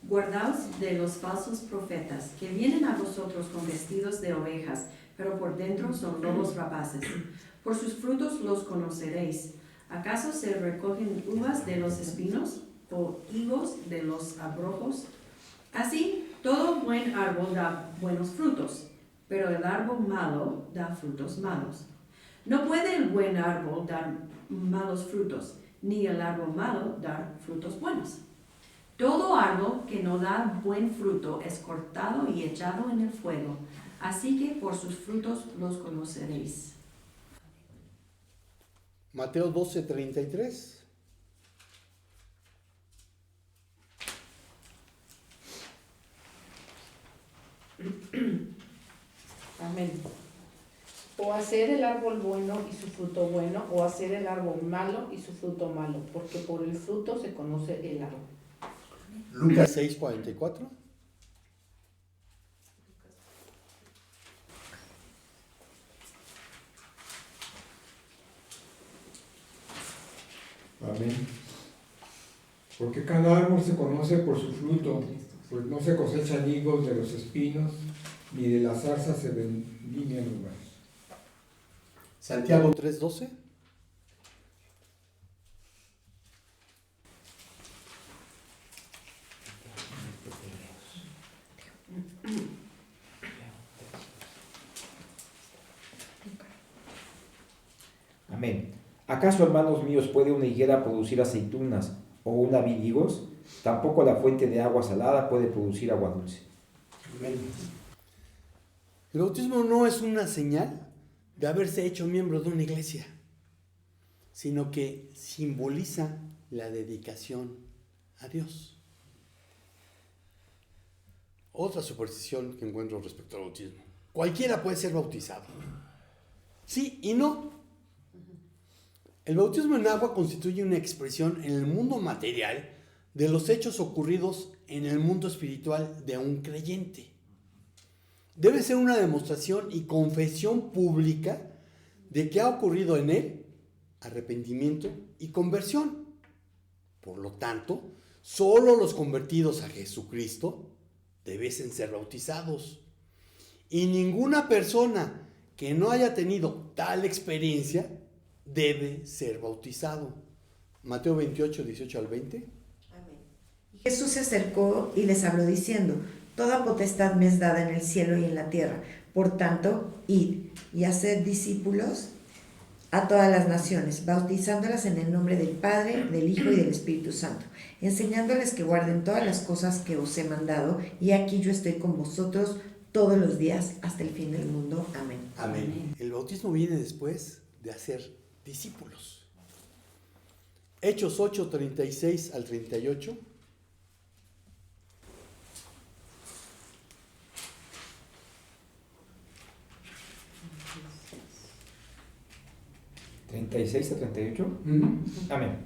Guardaos de los falsos profetas, que vienen a vosotros con vestidos de ovejas, pero por dentro son lobos rapaces. Por sus frutos los conoceréis. ¿Acaso se recogen uvas de los espinos o higos de los abrojos? Así, todo buen árbol da buenos frutos, pero el árbol malo da frutos malos. No puede el buen árbol dar malos frutos, ni el árbol malo dar frutos buenos. Todo árbol que no da buen fruto es cortado y echado en el fuego. Así que por sus frutos los conoceréis. Mateo 12:33. Amén. O hacer el árbol bueno y su fruto bueno, o hacer el árbol malo y su fruto malo, porque por el fruto se conoce el árbol. Lucas 6:44. Amén. Porque cada árbol se conoce por su fruto, pues no se cosechan higos de los espinos, ni de las zarzas se vendimian uvas. Santiago 3:12. Amén. ¿Acaso, hermanos míos, puede una higuera producir aceitunas o una vid higos? Tampoco la fuente de agua salada puede producir agua dulce. Amén. El bautismo no es una señal de haberse hecho miembro de una iglesia, sino que simboliza la dedicación a Dios. Otra superstición que encuentro respecto al bautismo. Cualquiera puede ser bautizado. Sí y no. El bautismo en agua constituye una expresión en el mundo material de los hechos ocurridos en el mundo espiritual de un creyente. Debe ser una demostración y confesión pública de que ha ocurrido en él arrepentimiento y conversión. Por lo tanto, solo los convertidos a Jesucristo deben ser bautizados. Y ninguna persona que no haya tenido tal experiencia debe ser bautizado. Mateo 28, 18 al 20. Amén. Jesús se acercó y les habló diciendo: Toda potestad me es dada en el cielo y en la tierra. Por tanto, id y haced discípulos a todas las naciones, bautizándolas en el nombre del Padre, del Hijo y del Espíritu Santo, enseñándoles que guarden todas las cosas que os he mandado, y aquí yo estoy con vosotros todos los días hasta el fin del mundo. Amén. Amén. El bautismo viene después de hacer discípulos. Hechos 8, 36 al 38. ¿36 a 38? Amén.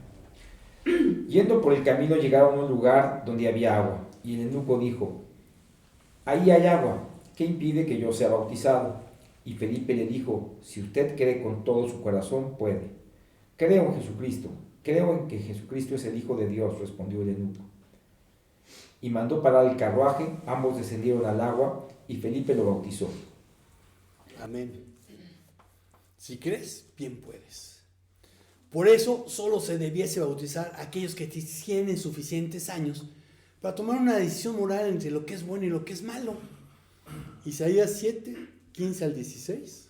Yendo por el camino llegaron a un lugar donde había agua, y el eunuco dijo: ahí hay agua, ¿qué impide que yo sea bautizado? Y Felipe le dijo: si usted cree con todo su corazón, puede. Creo en Jesucristo, creo en que Jesucristo es el Hijo de Dios, respondió el eunuco. Y mandó parar el carruaje, ambos descendieron al agua, y Felipe lo bautizó. Amén. Si crees, bien puedes. Por eso solo se debiese bautizar a aquellos que tienen suficientes años para tomar una decisión moral entre lo que es bueno y lo que es malo. Isaías 7, 15 al 16.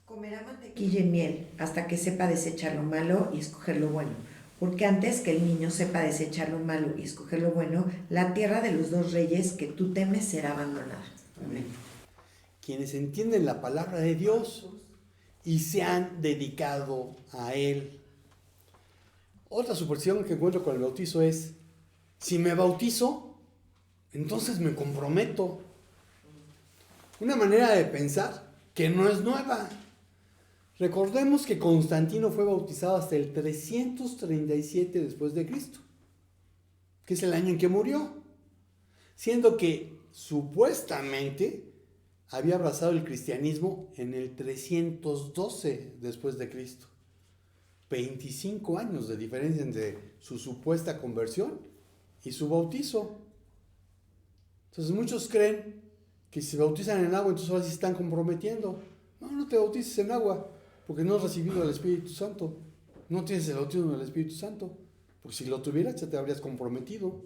Comerá mantequilla y miel hasta que sepa desechar lo malo y escoger lo bueno. Porque antes que el niño sepa desechar lo malo y escoger lo bueno, la tierra de los dos reyes que tú temes será abandonada. Amén. Quienes entienden la palabra de Dios y se han dedicado a Él. Otra superstición que encuentro con el bautizo es: si me bautizo, entonces me comprometo. Una manera de pensar que no es nueva. Recordemos que Constantino fue bautizado hasta el 337 después de Cristo, que es el año en que murió, siendo que supuestamente había abrazado el cristianismo en el 312 después de Cristo. 25 años de diferencia entre su supuesta conversión y su bautizo. Entonces muchos creen que si se bautizan en agua, entonces ahora sí se están comprometiendo. No, no te bautices en agua, porque no has recibido el Espíritu Santo. No tienes el bautismo del Espíritu Santo, porque si lo tuvieras ya te habrías comprometido.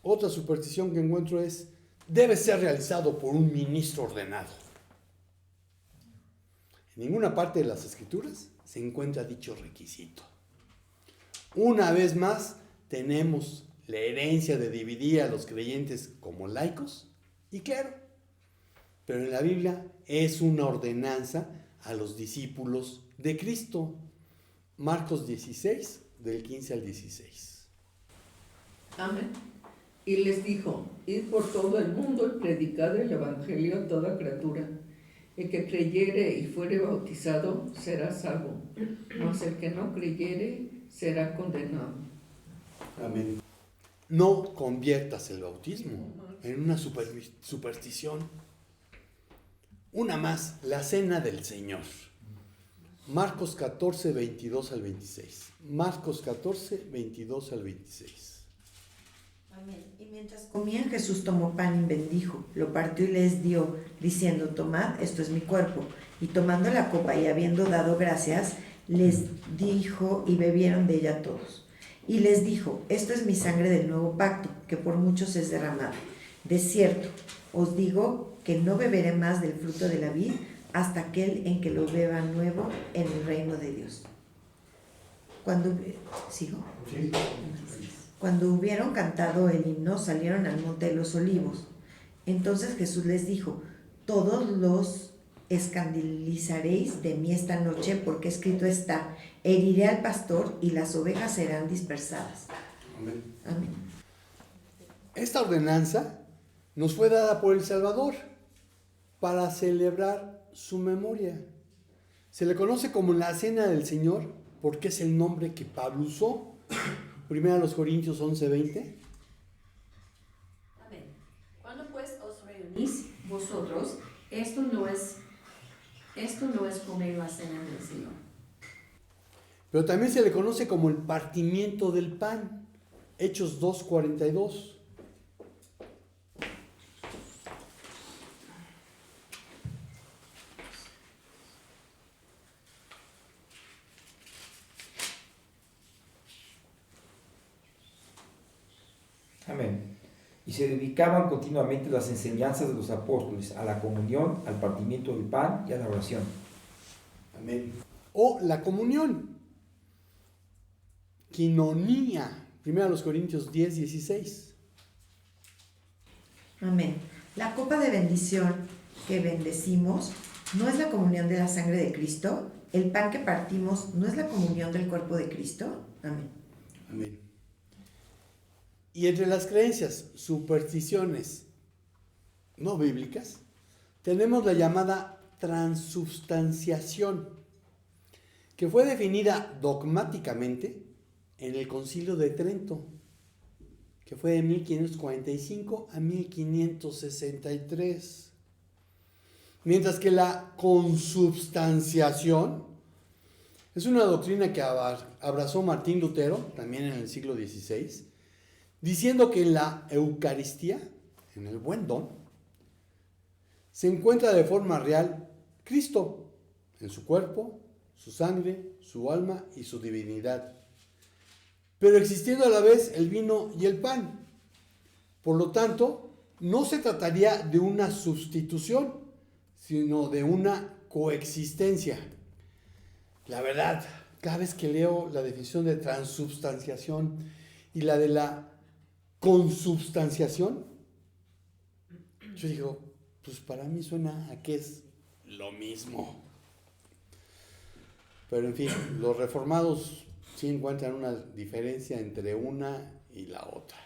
Otra superstición que encuentro es, debe ser realizado por un ministro ordenado. En ninguna parte de las Escrituras se encuentra dicho requisito. Una vez más, tenemos la herencia de dividir a los creyentes como laicos y clero. Pero en la Biblia es una ordenanza a los discípulos de Cristo. Marcos 16, del 15 al 16. Amén. Y les dijo, id por todo el mundo y predicad el evangelio a toda criatura. El que creyere y fuere bautizado será salvo, mas el que no creyere será condenado. Amén. No conviertas el bautismo en una superstición. Una más, la cena del Señor. Marcos 14, 22 al 26. Marcos 14, 22 al 26. Amén. Y mientras comían, Jesús tomó pan y bendijo, lo partió y les dio, diciendo, tomad, esto es mi cuerpo. Y tomando la copa y habiendo dado gracias, les dijo, y bebieron de ella todos. Y les dijo, esto es mi sangre del nuevo pacto, que por muchos es derramada. De cierto, os digo que no beberé más del fruto de la vid hasta aquel en que lo beba nuevo en el reino de Dios. ¿Sigo? Sí. Cuando hubieron cantado el himno, salieron al monte de los olivos. Entonces Jesús les dijo, todos los escandalizaréis de mí esta noche, porque escrito está, heriré al pastor y las ovejas serán dispersadas. Amén. Amén. Esta ordenanza nos fue dada por el Salvador para celebrar su memoria. Se le conoce como la Cena del Señor porque es el nombre que Pablo usó. Primero a los Corintios 11:20. Amén. Cuando pues os reunís vosotros, esto no es comer la cena del Señor. Pero también se le conoce como el partimiento del pan. Hechos 2:42. Amén. Y se dedicaban continuamente las enseñanzas de los apóstoles a la comunión, al partimiento del pan y a la oración. Amén. O la comunión. Quinonía. Primero a los Corintios 10:16. Amén. La copa de bendición que bendecimos no es la comunión de la sangre de Cristo. El pan que partimos no es la comunión del cuerpo de Cristo. Amén. Amén. Y entre las creencias, supersticiones no bíblicas, tenemos la llamada transubstanciación, que fue definida dogmáticamente en el Concilio de Trento, que fue de 1545 a 1563. Mientras que la consubstanciación es una doctrina que abrazó Martín Lutero, también en el siglo XVI, diciendo que en la Eucaristía, en el buen don, se encuentra de forma real Cristo, en su cuerpo, su sangre, su alma y su divinidad, pero existiendo a la vez el vino y el pan. Por lo tanto, no se trataría de una sustitución, sino de una coexistencia. La verdad, cada vez que leo la definición de transubstanciación y la de la consubstanciación, yo digo, pues para mí suena a que es lo mismo. Pero en fin, los reformados sí encuentran una diferencia entre una y la otra.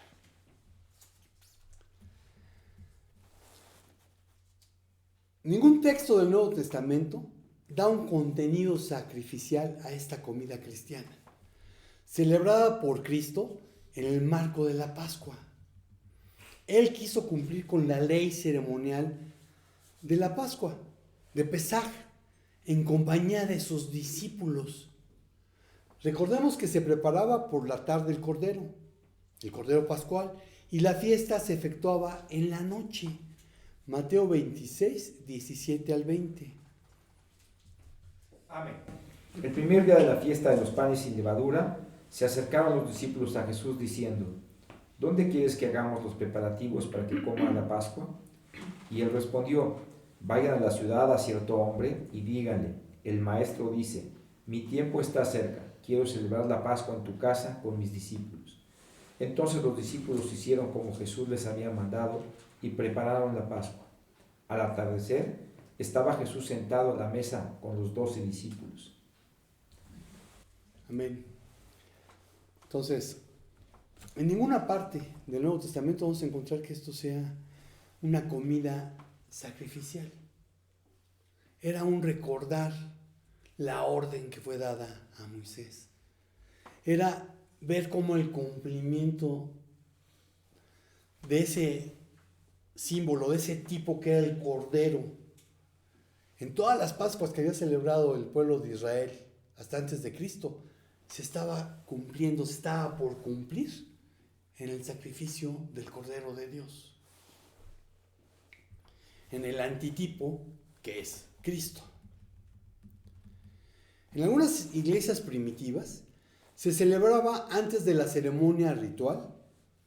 Ningún texto del Nuevo Testamento da un contenido sacrificial a esta comida cristiana, celebrada por Cristo en el marco de la Pascua. Él quiso cumplir con la ley ceremonial de la Pascua, de Pesaj, en compañía de sus discípulos, Recordemos que se preparaba por la tarde el Cordero Pascual, y la fiesta se efectuaba en la noche. Mateo 26, 17 al 20. Amén. El primer día de la fiesta de los panes sin levadura, se acercaron los discípulos a Jesús diciendo: ¿Dónde quieres que hagamos los preparativos para que coman la Pascua? Y él respondió: Vayan a la ciudad a cierto hombre y díganle: el maestro dice, mi tiempo está cerca, quiero celebrar la Pascua en tu casa con mis discípulos. Entonces los discípulos hicieron como Jesús les había mandado y prepararon la Pascua. Al atardecer estaba Jesús sentado a la mesa con los 12 discípulos. Amén. Entonces, en ninguna parte del Nuevo Testamento vamos a encontrar que esto sea una comida sacrificial. Era un recordar la orden que fue dada a Moisés. Era ver cómo el cumplimiento de ese símbolo, de ese tipo que era el Cordero, en todas las Pascuas que había celebrado el pueblo de Israel hasta antes de Cristo, se estaba cumpliendo, se estaba por cumplir en el sacrificio del Cordero de Dios, en el antitipo que es Cristo. En algunas iglesias primitivas se celebraba antes de la ceremonia ritual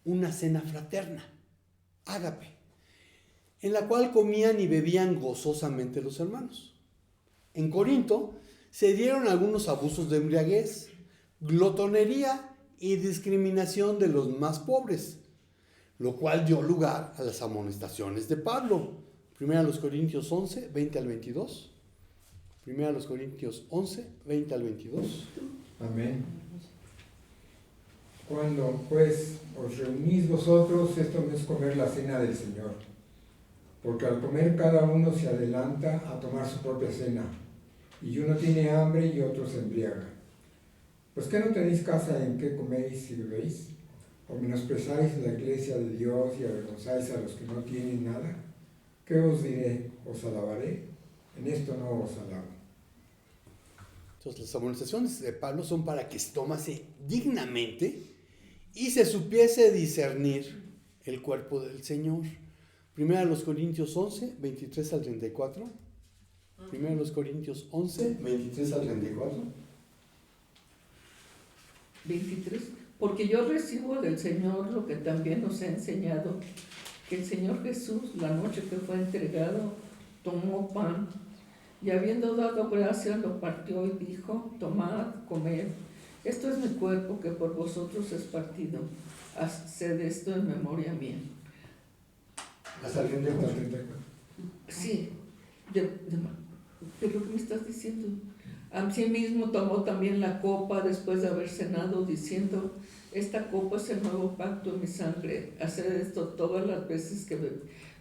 una cena fraterna, ágape, en la cual comían y bebían gozosamente los hermanos. En Corinto se dieron algunos abusos de embriaguez, glotonería y discriminación de los más pobres, lo cual dio lugar a las amonestaciones de Pablo. 1 Corintios 11, 20 al 22. 1 Corintios 11, 20 al 22. Amén. Cuando pues os reunís vosotros, esto no es comer la cena del Señor, porque al comer cada uno se adelanta a tomar su propia cena, y uno tiene hambre y otro se embriaga. Pues ¿qué no tenéis casa en que coméis y bebéis? ¿O menosprezáis la iglesia de Dios y avergonzáis a los que no tienen nada? ¿Qué os diré? ¿Os alabaré? En esto no os alabo. Entonces las amonestaciones de Pablo son para que se tomase dignamente y se supiese discernir el cuerpo del Señor. 1 Corintios 11, 23 al 34. 1 Corintios 11, 23 al 34. 23. Porque yo recibo del Señor lo que también nos ha enseñado, que el Señor Jesús, la noche que fue entregado, tomó pan y habiendo dado gracias lo partió y dijo: tomad, comed, esto es mi cuerpo que por vosotros es partido, haced esto en memoria mía. Hasta el 34. Sí, pero ¿qué me estás diciendo? Asimismo tomó también la copa después de haber cenado, diciendo: esta copa es el nuevo pacto en mi sangre, haced esto todas las veces que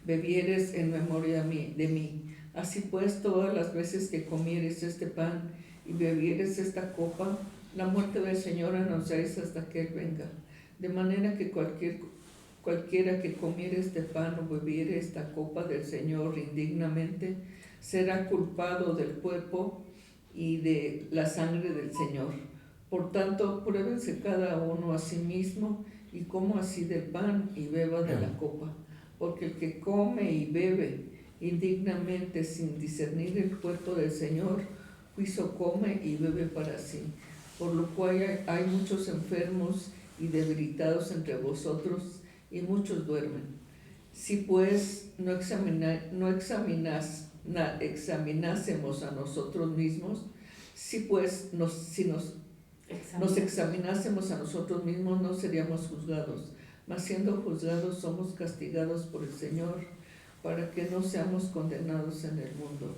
bebieres en memoria de mí. Así pues, todas las veces que comieres este pan y bebieres esta copa, la muerte del Señor anunciáis hasta que Él venga. De manera que cualquiera que comiere este pan o bebiere esta copa del Señor indignamente, será culpado del cuerpo y de la sangre del Señor. Por tanto, pruébense cada uno a sí mismo y coma así del pan y beba de la copa. Porque el que come y bebe indignamente sin discernir el cuerpo del Señor, juicio come y bebe para sí. Por lo cual hay muchos enfermos y debilitados entre vosotros, y muchos duermen. Si pues no examinásemos a nosotros mismos, nos examinásemos a nosotros mismos, no seríamos juzgados, mas siendo juzgados somos castigados por el Señor, para que no seamos condenados en el mundo.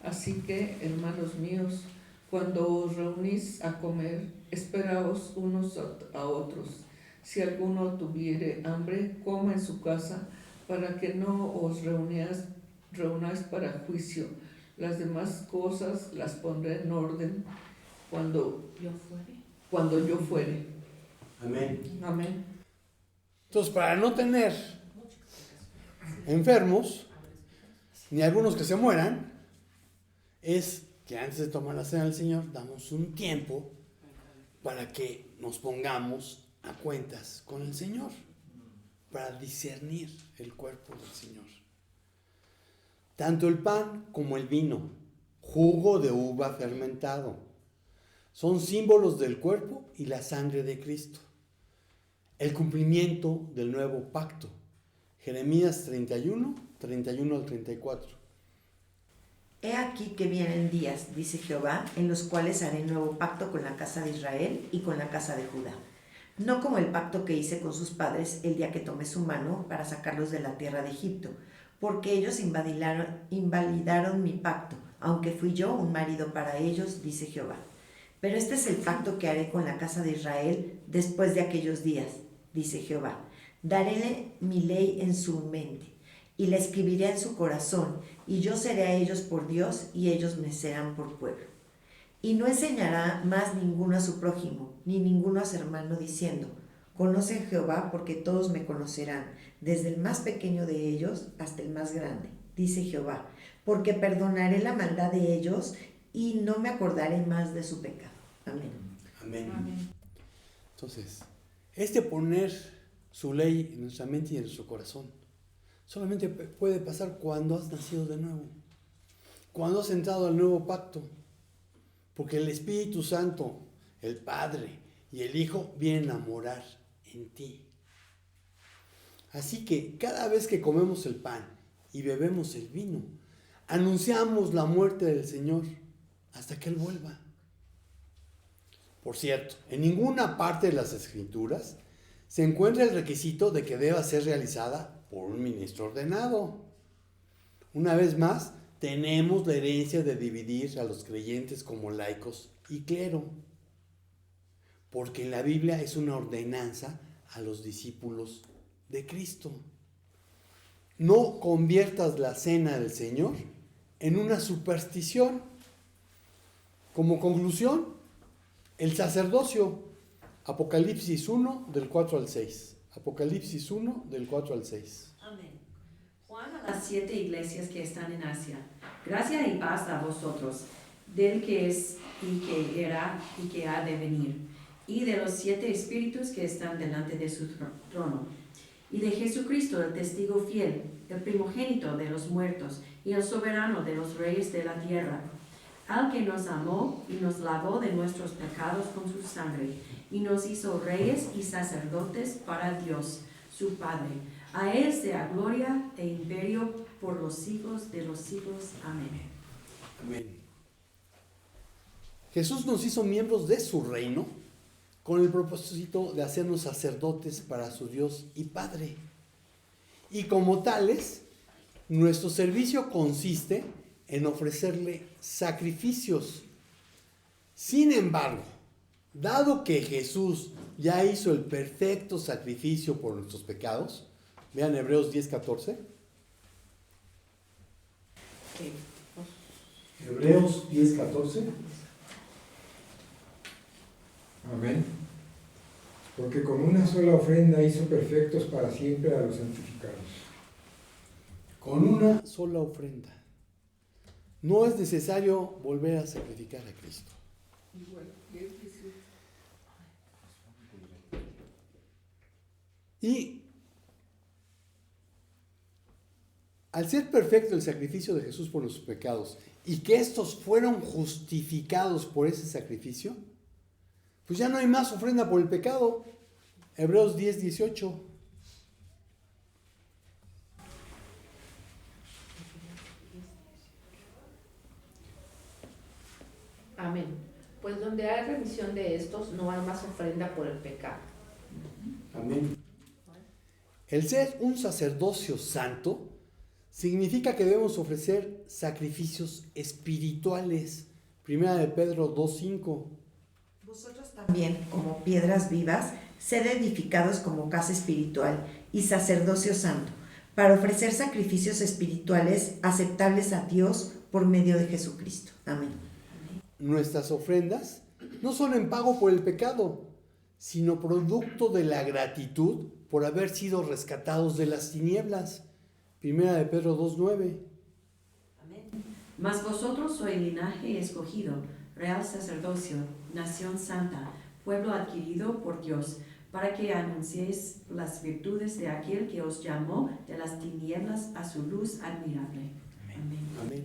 Así que, hermanos míos, cuando os reunís a comer, esperaos unos a otros. Si alguno tuviere hambre, coma en su casa, para que no os reunáis para juicio. Las demás cosas las pondré en orden cuando yo fuere. Amén. Amén. Entonces, para no tener enfermos, ni algunos que se mueran, es que antes de tomar la cena del Señor, damos un tiempo para que nos pongamos a cuentas con el Señor, para discernir el cuerpo del Señor. Tanto el pan como el vino, jugo de uva fermentado, son símbolos del cuerpo y la sangre de Cristo. El cumplimiento del nuevo pacto. Jeremías 31, 31 al 34. He aquí que vienen días, dice Jehová, en los cuales haré nuevo pacto con la casa de Israel y con la casa de Judá. No como el pacto que hice con sus padres el día que tomé su mano para sacarlos de la tierra de Egipto, porque ellos invalidaron mi pacto, aunque fui yo un marido para ellos, dice Jehová. Pero este es el pacto que haré con la casa de Israel después de aquellos días, dice Jehová. Daréle mi ley en su mente, y la escribiré en su corazón, y yo seré a ellos por Dios, y ellos me serán por pueblo. Y no enseñará más ninguno a su prójimo, ni ninguno a su hermano, diciendo, conoce a Jehová, porque todos me conocerán, desde el más pequeño de ellos hasta el más grande, dice Jehová, porque perdonaré la maldad de ellos, y no me acordaré más de su pecado. Amén. Amén. Amén. Entonces, poner su ley en nuestra mente y en nuestro corazón solamente puede pasar cuando has nacido de nuevo, cuando has entrado al nuevo pacto, porque el Espíritu Santo, el Padre y el Hijo vienen a morar en ti. Así que cada vez que comemos el pan y bebemos el vino, anunciamos la muerte del Señor hasta que Él vuelva. Por cierto, en ninguna parte de las Escrituras se encuentra el requisito de que deba ser realizada por un ministro ordenado. Una vez más, tenemos la herencia de dividir a los creyentes como laicos y clero, porque la Biblia es una ordenanza a los discípulos de Cristo. No conviertas la cena del Señor en una superstición. Como conclusión, el sacerdocio. Apocalipsis 1, del 4 al 6. Apocalipsis 1, del 4 al 6. Amén. Juan a las 7 iglesias que están en Asia. Gracia y paz a vosotros, del que es y que era y que ha de venir, y de los 7 espíritus que están delante de su trono, y de Jesucristo, el testigo fiel, el primogénito de los muertos, y el soberano de los reyes de la tierra, al que nos amó y nos lavó de nuestros pecados con su sangre, y nos hizo reyes y sacerdotes para Dios, su Padre. A Él sea gloria e imperio por los siglos de los siglos. Amén. Amén. Jesús nos hizo miembros de su reino con el propósito de hacernos sacerdotes para su Dios y Padre. Y como tales, nuestro servicio consiste en ofrecerle sacrificios. Sin embargo, dado que Jesús ya hizo el perfecto sacrificio por nuestros pecados, vean Hebreos 10:14. Hebreos 10:14. Amén. Porque con una sola ofrenda hizo perfectos para siempre a los santificados. Con una sola ofrenda. No es necesario volver a sacrificar a Cristo. Y al ser perfecto el sacrificio de Jesús por nuestros pecados y que estos fueron justificados por ese sacrificio, pues ya no hay más ofrenda por el pecado. Hebreos 10:18. Amén. Pues donde hay remisión de estos, no hay más ofrenda por el pecado. Amén. El ser un sacerdocio santo significa que debemos ofrecer sacrificios espirituales. Primera de Pedro 2:5. Vosotros también, como piedras vivas, sed edificados como casa espiritual y sacerdocio santo, para ofrecer sacrificios espirituales aceptables a Dios por medio de Jesucristo. Amén. Nuestras ofrendas no son en pago por el pecado, sino producto de la gratitud por haber sido rescatados de las tinieblas. Primera de Pedro 2:9. Amén. Mas vosotros sois linaje escogido, real sacerdocio, nación santa, pueblo adquirido por Dios, para que anunciéis las virtudes de aquel que os llamó de las tinieblas a su luz admirable. Amén. Amén.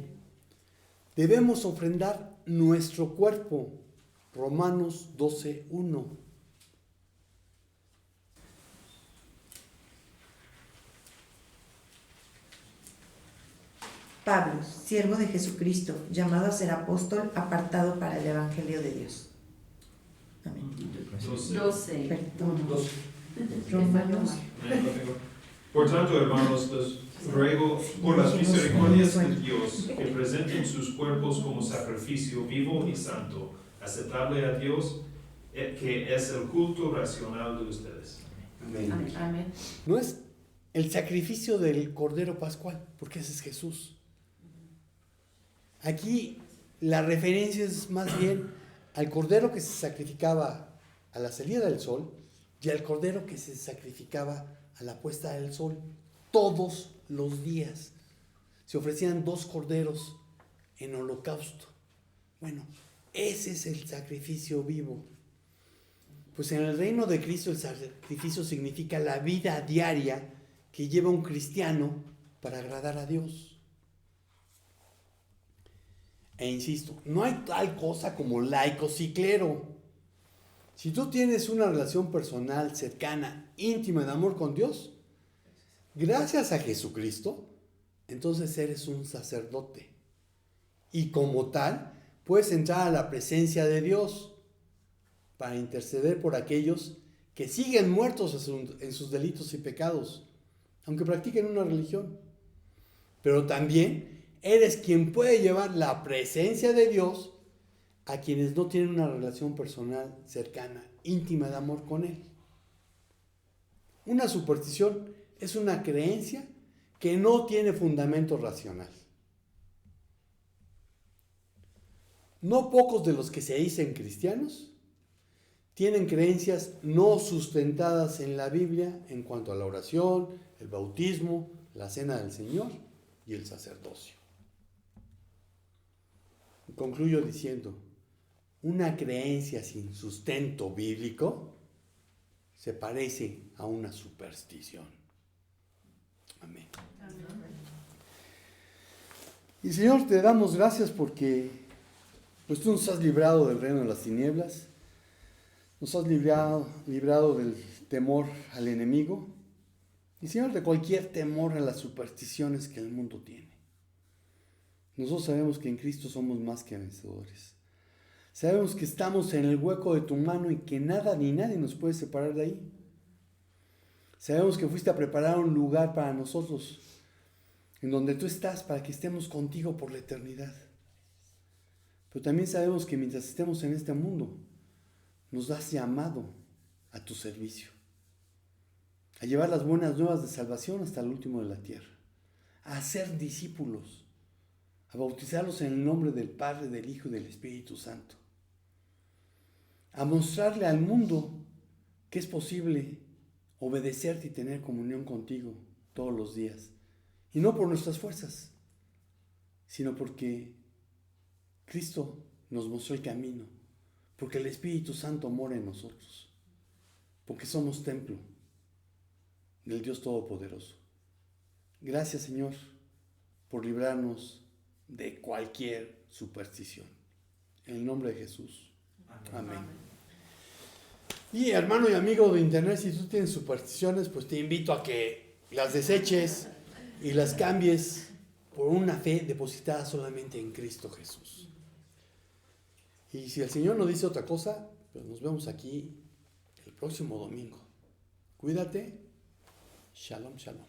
Debemos ofrendar nuestro cuerpo. Romanos 12:1. Pablo, siervo de Jesucristo, llamado a ser apóstol, apartado para el Evangelio de Dios. Amén. 12. Perdón. Dos. Romanos. Por tanto, hermanos, les ruego por las misericordias de Dios que presenten sus cuerpos como sacrificio vivo y santo, aceptable a Dios, que es el culto racional de ustedes. Amén. Amén. Amén. No es el sacrificio del Cordero Pascual, porque ese es Jesús. Aquí la referencia es más bien al Cordero que se sacrificaba a la salida del sol y al Cordero que se sacrificaba a la puesta del sol. Todos los días se ofrecían 2 corderos en holocausto. Bueno, ese es el sacrificio vivo. Pues en el reino de Cristo el sacrificio significa la vida diaria que lleva un cristiano para agradar a Dios. E insisto, no hay tal cosa como laicos y clero. Si tú tienes una relación personal, cercana, íntima de amor con Dios, gracias a Jesucristo, entonces eres un sacerdote. Y como tal, puedes entrar a la presencia de Dios para interceder por aquellos que siguen muertos en sus delitos y pecados, aunque practiquen una religión. Pero también eres quien puede llevar la presencia de Dios a quienes no tienen una relación personal, cercana, íntima de amor con Él. Una superstición es una creencia que no tiene fundamento racional. No pocos de los que se dicen cristianos tienen creencias no sustentadas en la Biblia en cuanto a la oración, el bautismo, la cena del Señor y el sacerdocio. Concluyo diciendo, una creencia sin sustento bíblico se parece a una superstición. Amén. Y Señor, te damos gracias porque pues tú nos has librado del reino de las tinieblas, nos has librado del temor al enemigo y Señor, de cualquier temor a las supersticiones que el mundo tiene. Nosotros sabemos que en Cristo somos más que vencedores. Sabemos que estamos en el hueco de tu mano y que nada ni nadie nos puede separar de ahí. Sabemos que fuiste a preparar un lugar para nosotros, en donde tú estás, para que estemos contigo por la eternidad. Pero también sabemos que mientras estemos en este mundo, nos has llamado a tu servicio, a llevar las buenas nuevas de salvación hasta el último de la tierra, a hacer discípulos, a bautizarlos en el nombre del Padre, del Hijo y del Espíritu Santo, a mostrarle al mundo que es posible obedecerte y tener comunión contigo todos los días, y no por nuestras fuerzas, sino porque Cristo nos mostró el camino, porque el Espíritu Santo mora en nosotros, porque somos templo del Dios Todopoderoso. Gracias, Señor, por librarnos de cualquier superstición. En el nombre de Jesús. Amén. Y hermano y amigo de internet, si tú tienes supersticiones, pues te invito a que las deseches y las cambies por una fe depositada solamente en Cristo Jesús. Y si el Señor no dice otra cosa, pues nos vemos aquí el próximo domingo. Cuídate. Shalom, shalom.